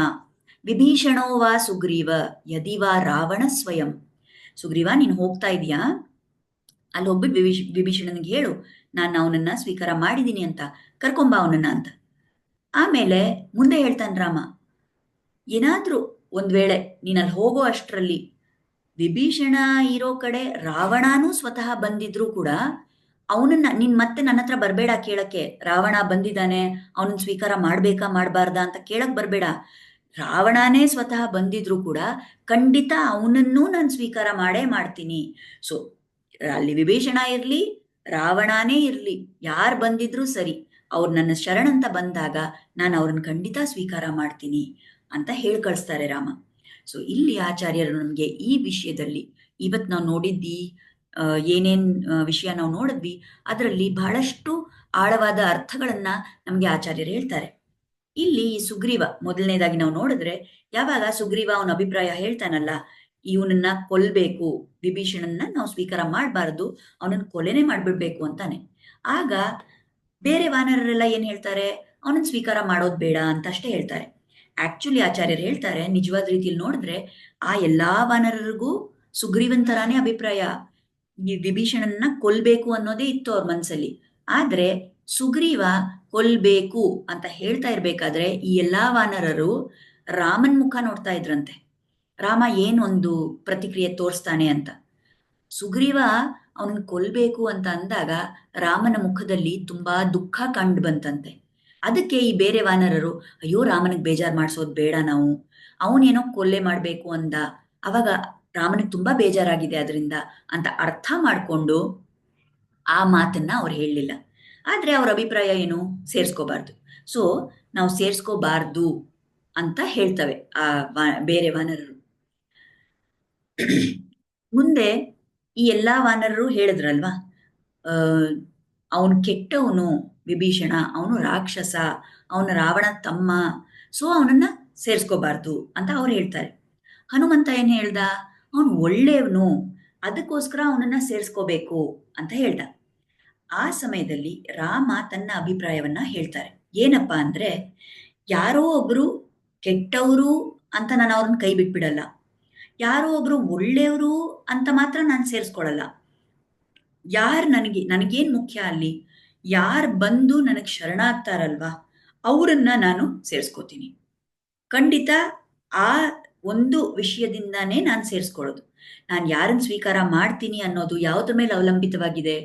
ವಿಭೀಷಣೋ ವಾ ಸುಗ್ರೀವ ಯದಿ ವಾ ರಾವಣ ಸ್ವಯಂ. ಸುಗ್ರೀವ, ನೀನು ಹೋಗ್ತಾ ಇದೀಯಾ, ಅಲ್ಲಿ ಹೋಗ್ಬಿಟ್ಟು ವಿಭೀಷಣನಿಗೆ ಹೇಳು ನಾನು ಅವನನ್ನ ಸ್ವೀಕಾರ ಮಾಡಿದ್ದೀನಿ ಅಂತ, ಕರ್ಕೊಂಬ ಅವನನ್ನ ಅಂತ. ಆಮೇಲೆ ಮುಂದೆ ಹೇಳ್ತಾನೆ ರಾಮ, ಏನಾದ್ರೂ ಒಂದ್ ವೇಳೆ ನೀನಲ್ಲಿ ಹೋಗೋ ಅಷ್ಟರಲ್ಲಿ ವಿಭೀಷಣ ಇರೋ ಕಡೆ ರಾವಣನೂ ಸ್ವತಃ ಬಂದಿದ್ರು ಕೂಡ ಅವನನ್ನ ನೀನ್ ಮತ್ತೆ ನನ್ನ ಹತ್ರ ಬರ್ಬೇಡ ಕೇಳಕ್ಕೆ. ರಾವಣ ಬಂದಿದ್ದಾನೆ, ಅವನನ್ನ ಸ್ವೀಕಾರ ಮಾಡ್ಬೇಕಾ ಮಾಡ್ಬಾರ್ದಾ ಅಂತ ಕೇಳಕ್ ಬರ್ಬೇಡ. ರಾವಣನೇ ಸ್ವತಃ ಬಂದಿದ್ರು ಕೂಡ ಖಂಡಿತ ಅವನನ್ನೂ ನಾನು ಸ್ವೀಕಾರ ಮಾಡೇ ಮಾಡ್ತೀನಿ. ಸೊ ಅಲ್ಲಿ ವಿಭೀಷಣ ಇರ್ಲಿ, ರಾವಣನೇ ಇರ್ಲಿ, ಯಾರು ಬಂದಿದ್ರು ಸರಿ, ಅವ್ರು ನನ್ನ ಶರಣಂತ ಬಂದಾಗ ನಾನು ಅವ್ರನ್ನ ಖಂಡಿತ ಸ್ವೀಕಾರ ಮಾಡ್ತೀನಿ ಅಂತ ಹೇಳಿ ಕಳಿಸ್ತಾರೆ ರಾಮ. ಸೊ ಇಲ್ಲಿ ಆಚಾರ್ಯರು ನಮಗೆ ಈ ವಿಷಯದಲ್ಲಿ ಇವತ್ತು ನಾವು ನೋಡಿದ್ದಿ ಏನೇನ್ ವಿಷಯ ನಾವು ನೋಡಿದ್ವಿ, ಅದರಲ್ಲಿ ಬಹಳಷ್ಟು ಆಳವಾದ ಅರ್ಥಗಳನ್ನ ನಮಗೆ ಆಚಾರ್ಯರು ಹೇಳ್ತಾರೆ. ಇಲ್ಲಿ ಸುಗ್ರೀವ ಮೊದಲನೇದಾಗಿ ನಾವು ನೋಡಿದ್ರೆ, ಯಾವಾಗ ಸುಗ್ರೀವ ಅವನ ಅಭಿಪ್ರಾಯ ಹೇಳ್ತಾನಲ್ಲ, ಇವನನ್ನ ಕೊಲ್ಬೇಕು, ವಿಭೀಷಣನ್ನ ನಾವು ಸ್ವೀಕಾರ ಮಾಡಬಾರದು, ಅವನನ್ನ ಕೊಲೆನೇ ಮಾಡ್ಬಿಡ್ಬೇಕು ಅಂತಾನೆ. ಆಗ ಬೇರೆ ವಾನರರೆಲ್ಲ ಏನ್ ಹೇಳ್ತಾರೆ, ಅವನನ್ನ ಸ್ವೀಕಾರ ಮಾಡೋದು ಬೇಡ ಅಂತ ಅಷ್ಟೇ ಹೇಳ್ತಾರೆ. ಆಕ್ಚುಲಿ ಆಚಾರ್ಯರು ಹೇಳ್ತಾರೆ, ನಿಜವಾದ ರೀತಿಯಲ್ಲಿ ನೋಡಿದ್ರೆ ಆ ಎಲ್ಲಾ ವಾನರರಿಗೂ ಸುಗ್ರೀವನ್ ತರಾನೇ ಅಭಿಪ್ರಾಯ, ಈ ವಿಭೀಷಣನ್ನ ಕೊಲ್ಬೇಕು ಅನ್ನೋದೇ ಇತ್ತು ಅವ್ರ ಮನ್ಸಲ್ಲಿ. ಆದ್ರೆ ಸುಗ್ರೀವ ಕೊಲ್ಬೇಕು ಅಂತ ಹೇಳ್ತಾ ಇರ್ಬೇಕಾದ್ರೆ ಈ ಎಲ್ಲಾ ವಾನರರು ರಾಮನ್ ಮುಖ ನೋಡ್ತಾ ಇದ್ರಂತೆ, ರಾಮ ಏನೊಂದು ಪ್ರತಿಕ್ರಿಯೆ ತೋರಿಸ್ತಾನೆ ಅಂತ. ಸುಗ್ರೀವ ಅವನನ್ನ ಕೊಲ್ಬೇಕು ಅಂತ ಅಂದಾಗ ರಾಮನ ಮುಖದಲ್ಲಿ ತುಂಬಾ ದುಃಖ ಕಂಡು ಬಂತಂತೆ. ಅದಕ್ಕೆ ಈ ಬೇರೆ ವಾನರರು, ಅಯ್ಯೋ ರಾಮನಿಗೆ ಬೇಜಾರು ಮಾಡಿಸೋದು ಬೇಡ, ನಾವು ಅವನೇನೋ ಕೊಲ್ಲೆ ಮಾಡ್ಬೇಕು ಅಂದ, ಅವಾಗ ರಾಮನಿಗೆ ತುಂಬಾ ಬೇಜಾರಾಗಿದೆ ಅದರಿಂದ ಅಂತ ಅರ್ಥ ಮಾಡ್ಕೊಂಡು ಆ ಮಾತನ್ನ ಅವ್ರು ಹೇಳಲಿಲ್ಲ. ಆದ್ರೆ ಅವ್ರ ಅಭಿಪ್ರಾಯ ಏನು, ಸೇರ್ಸ್ಕೋಬಾರ್ದು. ಸೊ ನಾವು ಸೇರ್ಸ್ಕೋಬಾರ್ದು ಅಂತ ಹೇಳ್ತವೆ ಆ ಬೇರೆ ವಾನರರು. ಮುಂದೆ ಈ ಎಲ್ಲಾ ವಾನರರು ಹೇಳಿದ್ರಲ್ವಾ, ಅವನು ಕೆಟ್ಟವನು ವಿಭೀಷಣ, ಅವನು ರಾಕ್ಷಸ, ಅವನ ರಾವಣ ತಮ್ಮ, ಸೊ ಅವನನ್ನ ಸೇರ್ಸ್ಕೋಬಾರ್ದು ಅಂತ ಅವ್ರು ಹೇಳ್ತಾರೆ. ಹನುಮಂತ ಏನ್ ಹೇಳ್ದ, ಅವನು ಒಳ್ಳೆಯವನು, ಅದಕ್ಕೋಸ್ಕರ ಅವನನ್ನ ಸೇರ್ಸ್ಕೋಬೇಕು ಅಂತ ಹೇಳ್ದ. ಆ ಸಮಯದಲ್ಲಿ ರಾಮ ತನ್ನ ಅಭಿಪ್ರಾಯವನ್ನ ಹೇಳ್ತಾರೆ. ಏನಪ್ಪಾ ಅಂದ್ರೆ, ಯಾರೋ ಒಬ್ರು ಕೆಟ್ಟವರು ಅಂತ ನಾನು ಅವ್ರನ್ನ ಕೈ ಬಿಟ್ಬಿಡಲ್ಲ, ಯಾರೋ ಒಬ್ರು ಒಳ್ಳೆಯವರು ಅಂತ ಮಾತ್ರ ನಾನು ಸೇರಿಸ್ಕೊಳಲ್ಲ. ಯಾರು ನನಗೇನ್ ಮುಖ್ಯ ಅಲ್ಲಿ, ಯಾರು ಬಂದು ನನಗ್ ಶರಣಾಗ್ತಾರಲ್ವಾ ಅವರನ್ನ ನಾನು ಸೇರಿಸ್ಕೋತೀನಿ. ಖಂಡಿತ ಆ ಒಂದು ವಿಷಯದಿಂದಾನೇ ನಾನು ಸೇರಿಸ್ಕೊಳ್ಳೋದು. ನಾನು ಯಾರನ್ನ ಸ್ವೀಕಾರ ಮಾಡ್ತೀನಿ ಅನ್ನೋದು ಯಾವುದ್ರ ಮೇಲೆ ಅವಲಂಬಿತವಾಗಿದೆ,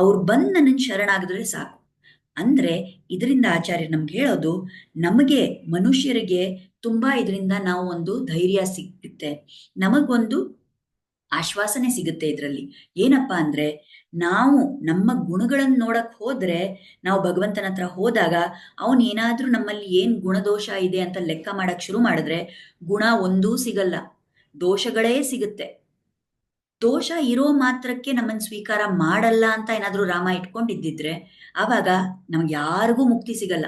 ಅವ್ರು ಬಂದು ನನ್ನನ್ನು ಶರಣಾಗಿದ್ರೆ ಸಾಕು. ಅಂದ್ರೆ ಇದರಿಂದ ಆಚಾರ್ಯ ನಮ್ಗೆ ಹೇಳೋದು, ನಮಗೆ ಮನುಷ್ಯರಿಗೆ ತುಂಬಾ ಇದರಿಂದ ನಾವು ಒಂದು ಧೈರ್ಯ ಸಿಗುತ್ತೆ, ನಮಗೊಂದು ಆಶ್ವಾಸನೆ ಸಿಗುತ್ತೆ ಇದರಲ್ಲಿ. ಏನಪ್ಪಾ ಅಂದ್ರೆ, ನಾವು ನಮ್ಮ ಗುಣಗಳನ್ನು ನೋಡಕ್ ಹೋದ್ರೆ, ನಾವು ಭಗವಂತನ ಹತ್ರ ಹೋದಾಗ ಅವನ್ ಏನಾದ್ರೂ ನಮ್ಮಲ್ಲಿ ಏನ್ ಗುಣದೋಷ ಇದೆ ಅಂತ ಲೆಕ್ಕ ಮಾಡಕ್ ಶುರು ಮಾಡಿದ್ರೆ ಗುಣ ಒಂದೂ ಸಿಗಲ್ಲ, ದೋಷಗಳೇ ಸಿಗುತ್ತೆ. ದೋಷ ಇರೋ ಮಾತ್ರಕ್ಕೆ ನಮ್ಮನ್ನು ಸ್ವೀಕಾರ ಮಾಡಲ್ಲ ಅಂತ ಏನಾದ್ರೂ ರಾಮ ಇಟ್ಕೊಂಡಿದ್ದಿದ್ರೆ ಆವಾಗ ನಮ್ಗೆ ಯಾರಿಗೂ ಮುಕ್ತಿ ಸಿಗಲ್ಲ.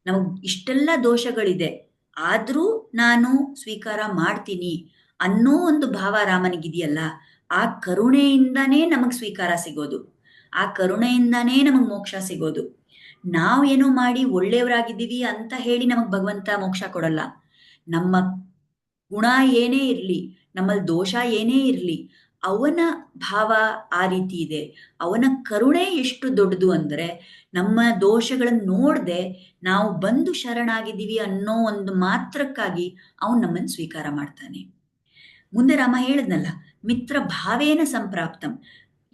ನಮಗ್ ಇಷ್ಟೆಲ್ಲ ದೋಷಗಳಿದೆ ಆದ್ರೂ ನಾನು ಸ್ವೀಕಾರ ಮಾಡ್ತೀನಿ ಅನ್ನೋ ಒಂದು ಭಾವ ರಾಮನಿಗಿದೆಯಲ್ಲ, ಆ ಕರುಣೆಯಿಂದಾನೇ ನಮಗ್ ಸ್ವೀಕಾರ ಸಿಗೋದು, ಆ ಕರುಣೆಯಿಂದಾನೇ ನಮಗ್ ಮೋಕ್ಷ ಸಿಗೋದು. ನಾವೇನೋ ಮಾಡಿ ಒಳ್ಳೆಯವರಾಗಿದ್ದೀವಿ ಅಂತ ಹೇಳಿ ನಮಗ್ ಭಗವಂತ ಮೋಕ್ಷ ಕೊಡಲ್ಲ. ನಮ್ಮ ಗುಣ ಏನೇ ಇರ್ಲಿ, ನಮ್ಮಲ್ಲಿ ದೋಷ ಏನೇ ಇರ್ಲಿ, ಅವನ ಭಾವ ಆ ರೀತಿ ಇದೆ, ಅವನ ಕರುಣೆ ಎಷ್ಟು ದೊಡ್ಡದು ಅಂದ್ರೆ ನಮ್ಮ ದೋಷಗಳನ್ನ ನೋಡದೆ ನಾವು ಬಂದು ಶರಣಾಗಿದ್ದೀವಿ ಅನ್ನೋ ಒಂದು ಮಾತ್ರಕ್ಕಾಗಿ ಅವನು ನಮ್ಮನ್ನು ಸ್ವೀಕಾರ ಮಾಡ್ತಾನೆ. ಮುಂದೆ ರಾಮ ಹೇಳದ್ನಲ್ಲ, ಮಿತ್ರ ಭಾವೇನ ಸಂಪ್ರಾಪ್ತಂ,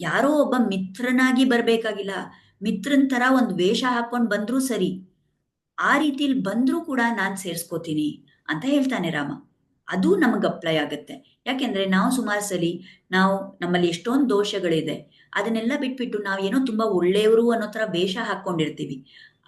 ಯಾರೋ ಒಬ್ಬ ಮಿತ್ರನಾಗಿ ಬರ್ಬೇಕಾಗಿಲ್ಲ, ಮಿತ್ರನ್ ತರ ಒಂದು ವೇಷ ಹಾಕೊಂಡ್ ಬಂದ್ರೂ ಸರಿ, ಆ ರೀತಿಲಿ ಬಂದ್ರೂ ಕೂಡ ನಾನ್ ಸೇರ್ಸ್ಕೋತೀನಿ ಅಂತ ಹೇಳ್ತಾನೆ ರಾಮ. ಅದು ನಮಗೆ ಅಪ್ಲೈ ಆಗುತ್ತೆ. ಯಾಕೆಂದ್ರೆ ನಾವು ಸುಮಾರು ಸಲಿ ನಾವು ನಮ್ಮಲ್ಲಿ ಎಷ್ಟೊಂದು ದೋಷಗಳಿದೆ, ಅದನ್ನೆಲ್ಲ ಬಿಟ್ಬಿಟ್ಟು ನಾವೇನೋ ತುಂಬಾ ಒಳ್ಳೆಯವರು ಅನ್ನೋ ತರ ವೇಷ ಹಾಕೊಂಡಿರ್ತೀವಿ.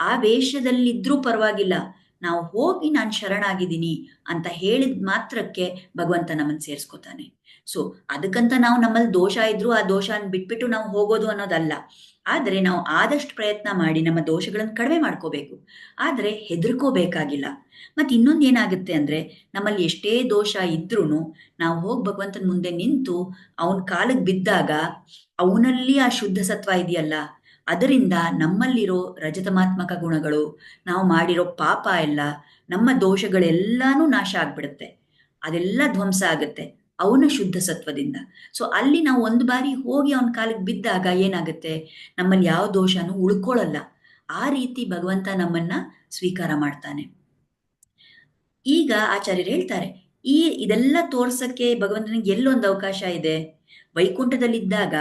ಆ ವೇಷದಲ್ಲಿದ್ರೂ ಪರವಾಗಿಲ್ಲ, ನಾವು ಹೋಗಿ ನಾನು ಶರಣಾಗಿದ್ದೀನಿ ಅಂತ ಹೇಳಿದ ಮಾತ್ರಕ್ಕೆ ಭಗವಂತ ನಮ್ಮನ್ನು ಸೇರಿಸ್ಕೋತಾನೆ. ಸೊ ಅದಕ್ಕಂತ ನಾವು ನಮ್ಮಲ್ಲಿ ದೋಷ ಇದ್ರು ಆ ದೋಷನ ಬಿಟ್ಬಿಟ್ಟು ನಾವು ಹೋಗೋದು ಅನ್ನೋದಲ್ಲ. ಆದ್ರೆ ನಾವು ಆದಷ್ಟು ಪ್ರಯತ್ನ ಮಾಡಿ ನಮ್ಮ ದೋಷಗಳನ್ನು ಕಡಿಮೆ ಮಾಡ್ಕೋಬೇಕು, ಆದ್ರೆ ಹೆದರ್ಕೋಬೇಕಾಗಿಲ್ಲ. ಮತ್ತೆ ಇನ್ನೊಂದು ಏನಾಗುತ್ತೆ ಅಂದ್ರೆ, ನಮ್ಮಲ್ಲಿ ಎಷ್ಟೇ ದೋಷ ಇದ್ರೂನು ನಾವು ಹೋಗಿ ಭಗವಂತನ ಮುಂದೆ ನಿಂತು ಅವನ ಕಾಲಿಗೆ ಬಿದ್ದಾಗ ಅವನಲ್ಲಿ ಆ ಶುದ್ಧ ಸತ್ವ ಇದೆಯಲ್ಲ, ಅದರಿಂದ ನಮ್ಮಲ್ಲಿರೋ ರಜತಮಾತ್ಮಕ ಗುಣಗಳು, ನಾವು ಮಾಡಿರೋ ಪಾಪ ಎಲ್ಲ, ನಮ್ಮ ದೋಷಗಳೆಲ್ಲಾನು ನಾಶ ಆಗ್ಬಿಡುತ್ತೆ, ಅದೆಲ್ಲ ಧ್ವಂಸ ಆಗುತ್ತೆ ಅವನ ಶುದ್ಧ ಸತ್ವದಿಂದ. ಸೊ ಅಲ್ಲಿ ನಾವು ಒಂದು ಬಾರಿ ಹೋಗಿ ಅವನ ಕಾಲಿಗೆ ಬಿದ್ದಾಗ ಏನಾಗುತ್ತೆ, ನಮ್ಮಲ್ಲಿ ಯಾವ ದೋಷನೂ ಉಳ್ಕೊಳ್ಳಲ್ಲ. ಆ ರೀತಿ ಭಗವಂತ ನಮ್ಮನ್ನ ಸ್ವೀಕಾರ ಮಾಡ್ತಾನೆ. ಈಗ ಆಚಾರ್ಯರು ಹೇಳ್ತಾರೆ, ಇದೆಲ್ಲ ತೋರ್ಸಕ್ಕೆ ಭಗವಂತನಿಗೆ ಎಲ್ಲೊಂದು ಅವಕಾಶ ಇದೆ. ವೈಕುಂಠದಲ್ಲಿದ್ದಾಗ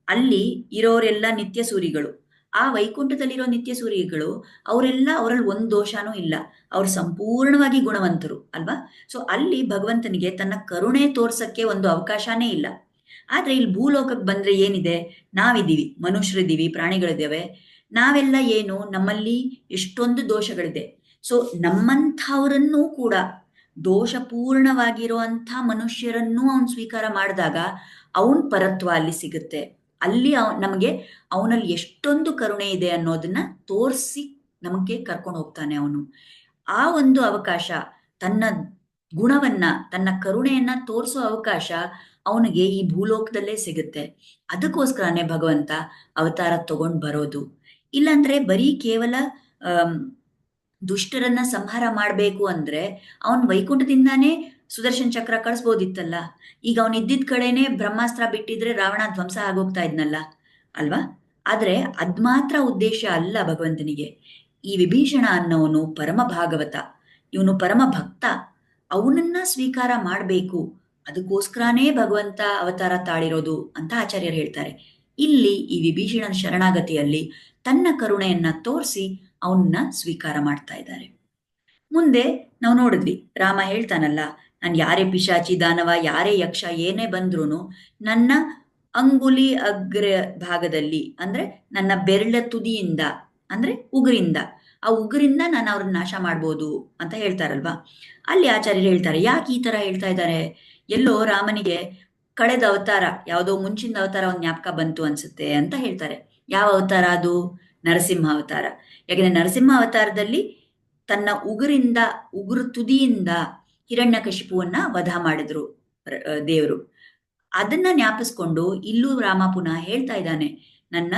ಅಲ್ಲಿ ಇರೋರೆಲ್ಲ ನಿತ್ಯ ಸೂರಿಗಳು. ಆ ವೈಕುಂಠದಲ್ಲಿರೋ ನಿತ್ಯ ಸೂರಿಗಳು ಅವರಲ್ಲಿ ಒಂದು ದೋಷನೂ ಇಲ್ಲ. ಅವ್ರು ಸಂಪೂರ್ಣವಾಗಿ ಗುಣವಂತರು ಅಲ್ವಾ? ಸೊ ಅಲ್ಲಿ ಭಗವಂತನಿಗೆ ತನ್ನ ಕರುಣೆ ತೋರ್ಸಕ್ಕೆ ಒಂದು ಅವಕಾಶನೇ ಇಲ್ಲ. ಆದ್ರೆ ಇಲ್ಲಿ ಭೂಲೋಕಕ್ಕೆ ಬಂದ್ರೆ ಏನಿದೆ? ನಾವಿದ್ದೀವಿ, ಮನುಷ್ಯರಿದ್ದೀವಿ, ಪ್ರಾಣಿಗಳಿದ್ದೇವೆ. ನಾವೆಲ್ಲ ಏನು, ನಮ್ಮಲ್ಲಿ ಎಷ್ಟೊಂದು ದೋಷಗಳಿದೆ. ಸೊ ನಮ್ಮಂಥವರನ್ನೂ ಕೂಡ, ದೋಷಪೂರ್ಣವಾಗಿರುವಂಥ ಮನುಷ್ಯರನ್ನೂ ಅವನು ಸ್ವೀಕಾರ ಮಾಡಿದಾಗ ಅವನ್ ಪರತ್ವ ಅಲ್ಲಿ ಸಿಗುತ್ತೆ. ಅಲ್ಲಿ ನಮಗೆ ಅವನಲ್ಲಿ ಎಷ್ಟೊಂದು ಕರುಣೆ ಇದೆ ಅನ್ನೋದನ್ನ ತೋರಿಸಿ ನಮಗೆ ಕರ್ಕೊಂಡು ಹೋಗ್ತಾನೆ ಅವನು. ಆ ಒಂದು ಅವಕಾಶ, ತನ್ನ ಗುಣವನ್ನ, ತನ್ನ ಕರುಣೆಯನ್ನ ತೋರಿಸೋ ಅವಕಾಶ ಅವನಿಗೆ ಈ ಭೂಲೋಕದಲ್ಲೇ ಸಿಗುತ್ತೆ. ಅದಕ್ಕೋಸ್ಕರನೇ ಭಗವಂತ ಅವತಾರ ತಗೊಂಡ್ ಬರೋದು. ಇಲ್ಲಾಂದ್ರೆ ಬರೀ ಕೇವಲ ದುಷ್ಟರನ್ನ ಸಂಹಾರ ಮಾಡ್ಬೇಕು ಅಂದ್ರೆ ಅವನ್ ವೈಕುಂಠದಿಂದಾನೇ ಸುದರ್ಶನ್ ಚಕ್ರ ಕಳಿಸ್ಬೋದಿತ್ತಲ್ಲ. ಈಗ ಅವನ್ ಇದ್ದಿದ್ ಕಡೆನೆ ಬ್ರಹ್ಮಾಸ್ತ್ರ ಬಿಟ್ಟಿದ್ರೆ ರಾವಣ ಧ್ವಂಸ ಆಗೋಗ್ತಾ ಇದ್ನಲ್ಲ ಅಲ್ವಾ? ಆದ್ರೆ ಅದ್ ಮಾತ್ರ ಉದ್ದೇಶ ಅಲ್ಲ ಭಗವಂತನಿಗೆ. ಈ ವಿಭೀಷಣ ಅನ್ನೋನು ಪರಮ ಭಾಗವತ, ಇವನು ಪರಮ ಭಕ್ತ, ಅವನನ್ನ ಸ್ವೀಕಾರ ಮಾಡ್ಬೇಕು, ಅದಕ್ಕೋಸ್ಕರನೇ ಭಗವಂತ ಅವತಾರ ತಾಳಿರೋದು ಅಂತ ಆಚಾರ್ಯರು ಹೇಳ್ತಾರೆ. ಇಲ್ಲಿ ಈ ವಿಭೀಷಣನ ಶರಣಾಗತಿಯಲ್ಲಿ ತನ್ನ ಕರುಣೆಯನ್ನ ತೋರಿಸಿ ಅವನ್ನ ಸ್ವೀಕಾರ ಮಾಡ್ತಾ ಇದ್ದಾರೆ. ಮುಂದೆ ನಾವು ನೋಡಿದ್ವಿ, ರಾಮ ಹೇಳ್ತಾನಲ್ಲ, ನಾನು ಯಾರೇ ಪಿಶಾಚಿ ದಾನವ, ಯಾರೇ ಯಕ್ಷ ಏನೇ ಬಂದ್ರೂ ನನ್ನ ಅಂಗುಲಿ ಅಗ್ರ ಭಾಗದಲ್ಲಿ, ಅಂದ್ರೆ ನನ್ನ ಬೆರಳ ತುದಿಯಿಂದ, ಅಂದ್ರೆ ಉಗುರಿಂದ, ಆ ಉಗುರಿಂದ ನಾನು ಅವ್ರನ್ನ ನಾಶ ಮಾಡ್ಬೋದು ಅಂತ ಹೇಳ್ತಾರಲ್ವಾ. ಅಲ್ಲಿ ಆಚಾರ್ಯರು ಹೇಳ್ತಾರೆ, ಯಾಕೆ ಈ ತರ ಹೇಳ್ತಾ ಇದ್ದಾರೆ? ಎಲ್ಲೋ ರಾಮನಿಗೆ ಕಳೆದ ಅವತಾರ, ಯಾವುದೋ ಮುಂಚಿನ ಅವತಾರ ಒಂದು ಜ್ಞಾಪಕ ಬಂತು ಅನ್ಸುತ್ತೆ ಅಂತ ಹೇಳ್ತಾರೆ. ಯಾವ ಅವತಾರ ಅದು? ನರಸಿಂಹ ಅವತಾರ. ಯಾಕಂದ್ರೆ ನರಸಿಂಹ ಅವತಾರದಲ್ಲಿ ತನ್ನ ಉಗುರು ತುದಿಯಿಂದ ಹಿರಣ್ಯಕಶಿಪುವನ್ನ ವಧ ಮಾಡಿದ್ರು ದೇವರು. ಅದನ್ನ ಜ್ಞಾಪಿಸ್ಕೊಂಡು ಇಲ್ಲೂ ರಾಮ ಪುನಃ ಹೇಳ್ತಾ ಇದ್ದಾನೆ, ನನ್ನ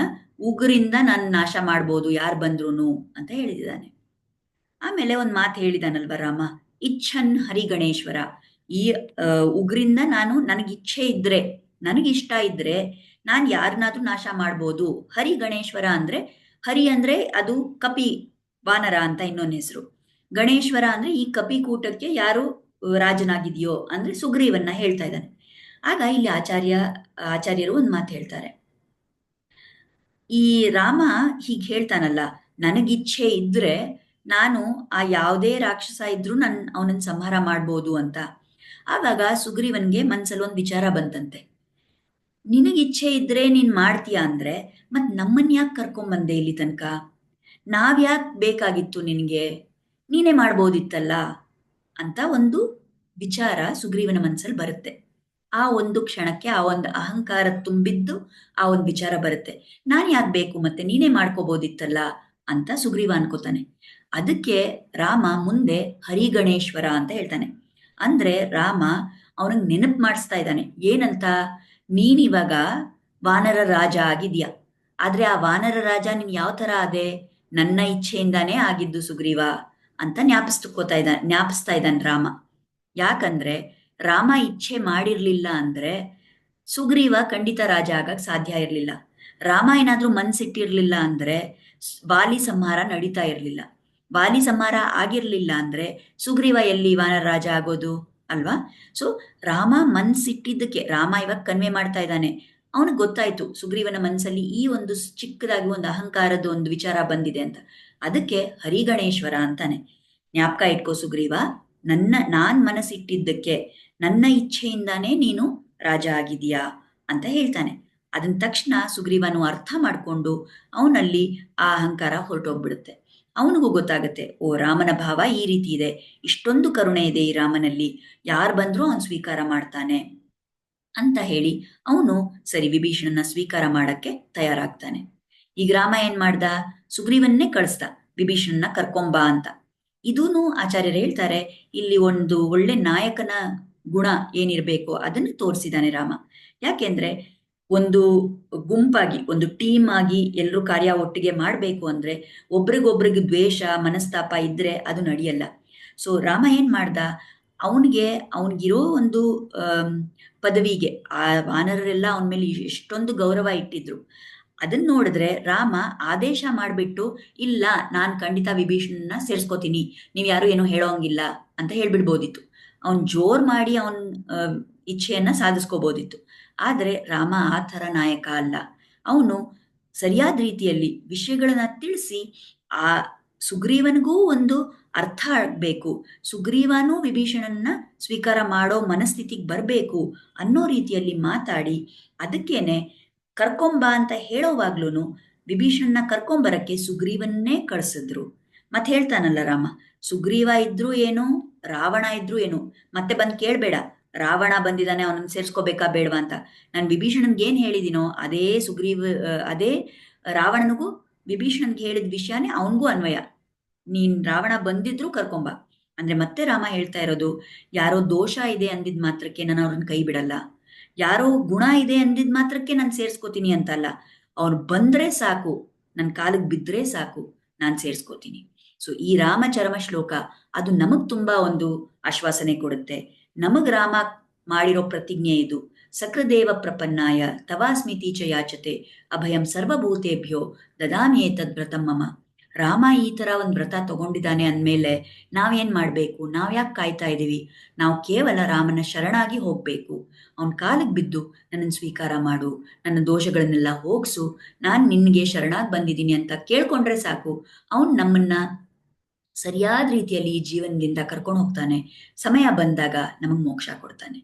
ಉಗುರಿಂದ ನಾನು ನಾಶ ಮಾಡ್ಬೋದು ಯಾರು ಬಂದ್ರೂನು ಅಂತ ಹೇಳಿದ್ದಾನೆ. ಆಮೇಲೆ ಒಂದ್ ಮಾತು ಹೇಳಿದಾನಲ್ವ ರಾಮ, ಇಚ್ಛನ್ ಹರಿಗಣೇಶ್ವರ. ಈ ಉಗ್ರಿಂದ ನನಗಿಚ್ಛೆ ಇದ್ರೆ, ನನಗಿಷ್ಟ ಇದ್ರೆ ನಾನು ಯಾರನ್ನಾದ್ರೂ ನಾಶ ಮಾಡ್ಬೋದು. ಹರಿ ಗಣೇಶ್ವರ ಅಂದ್ರೆ, ಹರಿ ಅಂದ್ರೆ ಅದು ಕಪಿ ವಾನರ ಅಂತ ಇನ್ನೊಂದು ಹೆಸರು. ಗಣೇಶ್ವರ ಅಂದ್ರೆ ಈ ಕಪಿ ಕೂಟಕ್ಕೆ ಯಾರು ರಾಜನಾಗಿದೆಯೋ ಅಂದ್ರೆ ಸುಗ್ರೀವನ್ನ ಹೇಳ್ತಾ ಇದ್ದಾನೆ. ಆಗ ಇಲ್ಲಿ ಆಚಾರ್ಯರು ಒಂದ್ ಮಾತು ಹೇಳ್ತಾರೆ, ಈ ರಾಮ ಹೀಗೆ ಹೇಳ್ತಾನಲ್ಲ, ನನಗಿಚ್ಛೆ ಇದ್ರೆ ನಾನು ಆ ಯಾವುದೇ ರಾಕ್ಷಸ ಇದ್ರೂ ಅವನನ್ನ ಸಂಹಾರ ಮಾಡ್ಬೋದು ಅಂತ. ಆವಾಗ ಸುಗ್ರೀವನ್ಗೆ ಮನ್ಸಲ್ಲಿ ಒಂದು ವಿಚಾರ ಬಂತಂತೆ, ನಿನಗಿಚ್ಛೆ ಇದ್ರೆ ನೀನ್ ಮಾಡ್ತೀಯ ಅಂದ್ರೆ ಮತ್ ನಮ್ಮನ್ ಯಾಕೆ ಕರ್ಕೊಂಬಂದೆ ಇಲ್ಲಿ ತನಕ? ನಾವ್ಯಾಕ್ ಬೇಕಾಗಿತ್ತು ನಿನಗೆ? ನೀನೇ ಮಾಡ್ಬೋದಿತ್ತಲ್ಲ ಅಂತ ಒಂದು ವಿಚಾರ ಸುಗ್ರೀವನ ಮನ್ಸಲ್ಲಿ ಬರುತ್ತೆ. ಆ ಒಂದು ಕ್ಷಣಕ್ಕೆ ಆ ಒಂದು ಅಹಂಕಾರ ತುಂಬಿದ್ದು ಆ ಒಂದು ವಿಚಾರ ಬರುತ್ತೆ, ನಾನ್ ಯಾಕೆ ಬೇಕು, ಮತ್ತೆ ನೀನೇ ಮಾಡ್ಕೋಬೋದಿತ್ತಲ್ಲ ಅಂತ ಸುಗ್ರೀವ ಅನ್ಕೋತಾನೆ. ಅದಕ್ಕೆ ರಾಮ ಮುಂದೆ ಹರಿಗಣೇಶ್ವರ ಅಂತ ಹೇಳ್ತಾನೆ. ಅಂದ್ರೆ ರಾಮ ಅವನಿಗೆ ನೆನಪು ಮಾಡಿಸ್ತಾ ಇದ್ದಾನೆ, ಏನಂತ? ನೀನಿವಾಗ ವಾನರ ರಾಜ ಆಗಿದ್ಯಾ, ಆದ್ರೆ ಆ ವಾನರ ರಾಜ ನೀನ್ ಯಾವ ತರ ಆದೆ? ನನ್ನ ಇಚ್ಛೆಯಿಂದಾನೇ ಆಗಿದ್ದು ಸುಗ್ರೀವ ಅಂತ ಜ್ಞಾಪಿಸ್ತಾ ಇದ್ದಾನೆ ರಾಮ. ಯಾಕಂದ್ರೆ ರಾಮ ಇಚ್ಛೆ ಮಾಡಿರ್ಲಿಲ್ಲ ಅಂದ್ರೆ ಸುಗ್ರೀವ ಖಂಡಿತ ರಾಜ ಆಗಕ್ ಸಾಧ್ಯ ಇರ್ಲಿಲ್ಲ. ರಾಮ ಏನಾದ್ರೂ ಮನ್ಸಿಟ್ಟಿರ್ಲಿಲ್ಲ ಅಂದ್ರೆ ವಾಲಿ ಸಂಹಾರ ನಡೀತಾ ಇರ್ಲಿಲ್ಲ. ವಾಲಿ ಸಂಹಾರ ಆಗಿರ್ಲಿಲ್ಲ ಅಂದ್ರೆ ಸುಗ್ರೀವ ಎಲ್ಲಿ ವಾನರ ರಾಜ ಆಗೋದು ಅಲ್ವಾ? ಸೊ ರಾಮ ಮನ್ಸಿಟ್ಟಿದ್ದಕ್ಕೆ ರಾಮ ಇವಾಗ ಕನ್ವೆ ಮಾಡ್ತಾ ಇದ್ದಾನೆ. ಅವನಿಗೆ ಗೊತ್ತಾಯ್ತು ಸುಗ್ರೀವನ ಮನ್ಸಲ್ಲಿ ಈ ಒಂದು ಚಿಕ್ಕದಾಗಿ ಒಂದು ಅಹಂಕಾರದ ಒಂದು ವಿಚಾರ ಬಂದಿದೆ ಅಂತ. ಅದಕ್ಕೆ ಹರಿಗಣೇಶ್ವರ ಅಂತಾನೆ. ಜ್ಞಾಪಕ ಇಟ್ಕೋ ಸುಗ್ರೀವ, ನಾನ್ ಮನಸ್ಸಿಟ್ಟಿದ್ದಕ್ಕೆ, ನನ್ನ ಇಚ್ಛೆಯಿಂದಾನೇ ನೀನು ರಾಜ ಆಗಿದೀಯಾ ಅಂತ ಹೇಳ್ತಾನೆ. ಅದನ್ನ ತಕ್ಷಣ ಸುಗ್ರೀವನು ಅರ್ಥ ಮಾಡ್ಕೊಂಡು ಅವನಲ್ಲಿ ಆ ಅಹಂಕಾರ ಹೊರಟೋಗ್ಬಿಡುತ್ತೆ. ಅವನಿಗೂ ಗೊತ್ತಾಗತ್ತೆ, ಓ ರಾಮನ ಭಾವ ಈ ರೀತಿ ಇದೆ, ಇಷ್ಟೊಂದು ಕರುಣೆ ಇದೆ ಈ ರಾಮನಲ್ಲಿ, ಯಾರು ಬಂದ್ರೂ ಅವನು ಸ್ವೀಕಾರ ಮಾಡ್ತಾನೆ ಅಂತ ಹೇಳಿ ಅವನು ಸರಿ ವಿಭೀಷಣನ ಸ್ವೀಕಾರ ಮಾಡಕ್ಕೆ ತಯಾರಾಗ್ತಾನೆ. ಈಗ ರಾಮ ಏನ್ ಮಾಡ್ದ? ಸುಗ್ರೀವನ್ನೇ ಕಳಿಸ್ದ ವಿಭೀಷಣನ ಕರ್ಕೊಂಬಾ ಅಂತ. ಇದೂನು ಆಚಾರ್ಯರು ಹೇಳ್ತಾರೆ, ಇಲ್ಲಿ ಒಂದು ಒಳ್ಳೆ ನಾಯಕನ ಗುಣ ಏನಿರ್ಬೇಕು ಅದನ್ನ ತೋರಿಸಿದಾನೆ ರಾಮ. ಯಾಕೆಂದ್ರೆ ಒಂದು ಗುಂಪಾಗಿ, ಒಂದು ಟೀಮ್ ಆಗಿ ಎಲ್ಲರೂ ಕಾರ್ಯ ಒಟ್ಟಿಗೆ ಮಾಡ್ಬೇಕು ಅಂದ್ರೆ ಒಬ್ರಿಗೊಬ್ರಿಗೆ ದ್ವೇಷ ಮನಸ್ತಾಪ ಇದ್ರೆ ಅದು ನಡೆಯಲ್ಲ. ಸೊ ರಾಮ ಏನ್ ಮಾಡ್ದ, ಅವನಿಗಿರೋ ಒಂದು ಪದವಿಗೆ ಆ ವಾನರರೆಲ್ಲ ಅವನ ಮೇಲೆ ಎಷ್ಟೊಂದು ಗೌರವ ಇಟ್ಟಿದ್ರು. ಅದನ್ನ ನೋಡಿದ್ರೆ ರಾಮ ಆದೇಶ ಮಾಡ್ಬಿಟ್ಟು, ಇಲ್ಲ ನಾನ್ ಖಂಡಿತ ವಿಭೀಷಣನ ಸೇರ್ಸ್ಕೋತೀನಿ, ನೀವ್ ಯಾರು ಏನೋ ಹೇಳೋಂಗಿಲ್ಲ ಅಂತ ಹೇಳ್ಬಿಡ್ಬೋದಿತ್ತು. ಅವನ್ ಜೋರ್ ಮಾಡಿ ಅವನ್ ಇಚ್ಛೆಯನ್ನ ಸಾಧಿಸ್ಕೋಬೋದಿತ್ತು. ಆದರೆ ರಾಮ ಆ ಥರ ನಾಯಕ ಅಲ್ಲ. ಅವನು ಸರಿಯಾದ ರೀತಿಯಲ್ಲಿ ವಿಷಯಗಳನ್ನ ತಿಳಿಸಿ ಆ ಸುಗ್ರೀವನಿಗೂ ಒಂದು ಅರ್ಥ ಆಗ್ಬೇಕು, ಸುಗ್ರೀವನೂ ವಿಭೀಷಣನ್ನ ಸ್ವೀಕಾರ ಮಾಡೋ ಮನಸ್ಥಿತಿಗೆ ಬರಬೇಕು ಅನ್ನೋ ರೀತಿಯಲ್ಲಿ ಮಾತಾಡಿ, ಅದಕ್ಕೇನೆ ಕರ್ಕೊಂಬ ಅಂತ ಹೇಳೋವಾಗ್ಲೂ ವಿಭೀಷಣನ್ನ ಕರ್ಕೊಂಬರಕ್ಕೆ ಸುಗ್ರೀವನ್ನೇ ಕಳಿಸಿದ್ರು. ಮತ್ತೆ ಹೇಳ್ತಾನಲ್ಲ ರಾಮ, ಸುಗ್ರೀವ ಇದ್ರು ಏನು, ರಾವಣ ಇದ್ರು ಏನು, ಮತ್ತೆ ಬಂದು ಕೇಳಬೇಡ ರಾವಣ ಬಂದಿದ್ದಾನೆ ಅವನನ್ನು ಸೇರ್ಸ್ಕೋಬೇಕಾ ಬೇಡವಾ ಅಂತ. ನಾನು ವಿಭೀಷಣನ್ಗೆ ಏನ್ ಹೇಳಿದಿನೋ ಅದೇ ಅದೇ ರಾವಣನಿಗೂ ವಿಭೀಷಣನ್ಗೆ ಹೇಳಿದ ವಿಷಯನೇ ಅವನಿಗೂ ಅನ್ವಯ. ನೀನ್ ರಾವಣ ಬಂದಿದ್ರು ಕರ್ಕೊಂಬ ಅಂದ್ರೆ ಮತ್ತೆ ರಾಮ ಹೇಳ್ತಾ ಇರೋದು, ಯಾರೋ ದೋಷ ಇದೆ ಅಂದಿದ್ ಮಾತ್ರಕ್ಕೆ ನಾನು ಅವ್ರನ್ನ ಕೈ ಬಿಡಲ್ಲ, ಯಾರೋ ಗುಣ ಇದೆ ಅಂದಿದ್ ಮಾತ್ರಕ್ಕೆ ನಾನು ಸೇರ್ಸ್ಕೋತೀನಿ ಅಂತಲ್ಲ, ಅವ್ರು ಬಂದ್ರೆ ಸಾಕು, ನನ್ನ ಕಾಲಿಗೆ ಬಿದ್ರೆ ಸಾಕು, ನಾನು ಸೇರ್ಸ್ಕೋತೀನಿ. ಸೊ ಈ ರಾಮಚರಮ ಶ್ಲೋಕ ಅದು ನಮಗ್ ತುಂಬಾ ಒಂದು ಆಶ್ವಾಸನೆ ಕೊಡುತ್ತೆ. ನಮಗ್ ರಾಮ ಮಾಡಿರೋ ಪ್ರತಿಜ್ಞೆ ಇದು, ಸಕೃದೇವ ಪ್ರಪನ್ನಾಯ ತವಾಸ್ಮಿತಿ ಚ ಯಾಚತೆ ಅಭಯಂ ಸರ್ವಭೂತೇಭ್ಯೋ ದದಾಮಿ ಏತದ್ ವ್ರತಂ ಮಮ. ರಾಮ ಈ ತರ ಒಂದು ವ್ರತ ತಗೊಂಡಿದ್ದಾನೆ ಅಂದ್ಮೇಲೆ ನಾವೇನ್ ಮಾಡ್ಬೇಕು, ನಾವ್ಯಾಕೆ ಕಾಯ್ತಾ ಇದೀವಿ? ನಾವು ಕೇವಲ ರಾಮನ ಶರಣಾಗಿ ಹೋಗ್ಬೇಕು, ಅವನ್ ಕಾಲಿಗೆ ಬಿದ್ದು ನನ್ನನ್ನು ಸ್ವೀಕಾರ ಮಾಡು, ನನ್ನ ದೋಷಗಳನ್ನೆಲ್ಲ ಹೋಗ್ಸು, ನಾನ್ ನಿನ್ಗೆ ಶರಣಾಗಿ ಬಂದಿದ್ದೀನಿ ಅಂತ ಕೇಳ್ಕೊಂಡ್ರೆ ಸಾಕು, ಅವನ್ ನಮ್ಮನ್ನ ಸರಿಯಾದ ರೀತಿಯಲ್ಲಿ ಈ ಜೀವನದಿಂದ ಕರ್ಕೊಂಡು ಹೋಗ್ತಾನೆ. ಸಮಯ ಬಂದಾಗ ನಮಗ್ ಮೋಕ್ಷ ಕೊಡ್ತಾನೆ.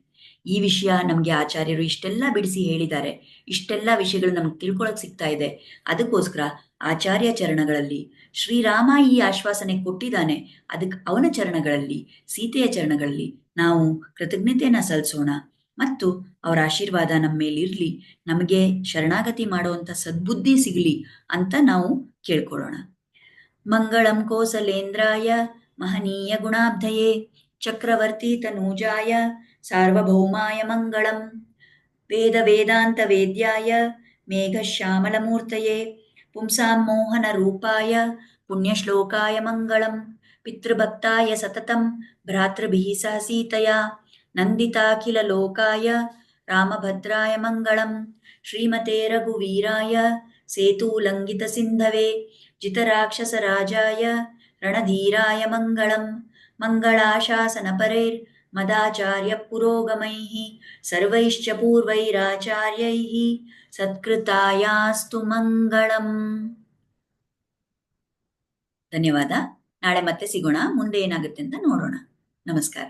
ಈ ವಿಷಯ ನಮ್ಗೆ ಆಚಾರ್ಯರು ಇಷ್ಟೆಲ್ಲ ಬಿಡಿಸಿ ಹೇಳಿದ್ದಾರೆ, ಇಷ್ಟೆಲ್ಲ ವಿಷಯಗಳು ನಮ್ಗೆ ತಿಳ್ಕೊಳಕ್ ಸಿಗ್ತಾ ಇದೆ. ಅದಕ್ಕೋಸ್ಕರ ಆಚಾರ್ಯ ಚರಣಗಳಲ್ಲಿ ಶ್ರೀರಾಮ ಈ ಆಶ್ವಾಸನೆ ಕೊಟ್ಟಿದ್ದಾನೆ, ಅದಕ್ಕೆ ಅವನ ಚರಣಗಳಲ್ಲಿ, ಸೀತೆಯ ಚರಣಗಳಲ್ಲಿ ನಾವು ಕೃತಜ್ಞತೆಯನ್ನ ಸಲ್ಲಿಸೋಣ ಮತ್ತು ಅವರ ಆಶೀರ್ವಾದ ನಮ್ಮ ಮೇಲಿರ್ಲಿ, ನಮಗೆ ಶರಣಾಗತಿ ಮಾಡುವಂತ ಸದ್ಬುದ್ಧಿ ಸಿಗಲಿ ಅಂತ ನಾವು ಕೇಳ್ಕೊಳ್ಳೋಣ. ಮಂಗಳಂ ಕೋಸಲೇಂದ್ರಾಯ ಮಹನೀಯ ಗುಣಾಬ್ಧಯೇ ಚಕ್ರವರ್ತಿ ತನೂಜಾಯ ಸಾರ್ವಭೌಮಾಯ ಮಂಗಳಂ. ವೇದ ವೇದಾಂತ ವೇದ್ಯಾಯ ಮೇಘಶ್ಯಾಮಲಮೂರ್ತಯೇ ಪುಂಸಾಂ ಮೋಹನ ರೂಪಾಯ ಪುಣ್ಯಶ್ಲೋಕಾಯ ಮಂಗಳಂ. ಪಿತೃಭಕ್ತಾಯ ಸತತಂ ಭ್ರಾತೃಭಿಃ ಸಹ ಸೀತಯಾ ನಂದಿತಾಖಿಲ ಲೋಕಾಯ ರಾಮಭದ್ರಾಯ ಮಂಗಳಂ. ಶ್ರೀಮತೆ ರಘುವೀರಾಯ ಸೇತೂಲಂಘಿತ ಸಿಂಧವೇ ಜಿತರಾಕ್ಷಸರಾಜಾಯ ರಣಧೀರಾಯ ಮಂಗಳಂ. ಮಂಗಳಾಶಾಸನ ಪರೇರ್ ಮದಾಚಾರ್ಯ ಪುರೋಗಮೈಃ ಸರ್ವೈಶ್ಚ ಪೂರ್ವೈರಾಚಾರ್ಯೈಃ ಸತ್ಕೃತಾಯಾಸ್ತು ಮಂಗಳಂ. ಧನ್ಯವಾದ. ನಾಳೆ ಮತ್ತೆ ಸಿಗೋಣ, ಮುಂದೆ ಏನಾಗುತ್ತೆ ಅಂತ ನೋಡೋಣ. ನಮಸ್ಕಾರ.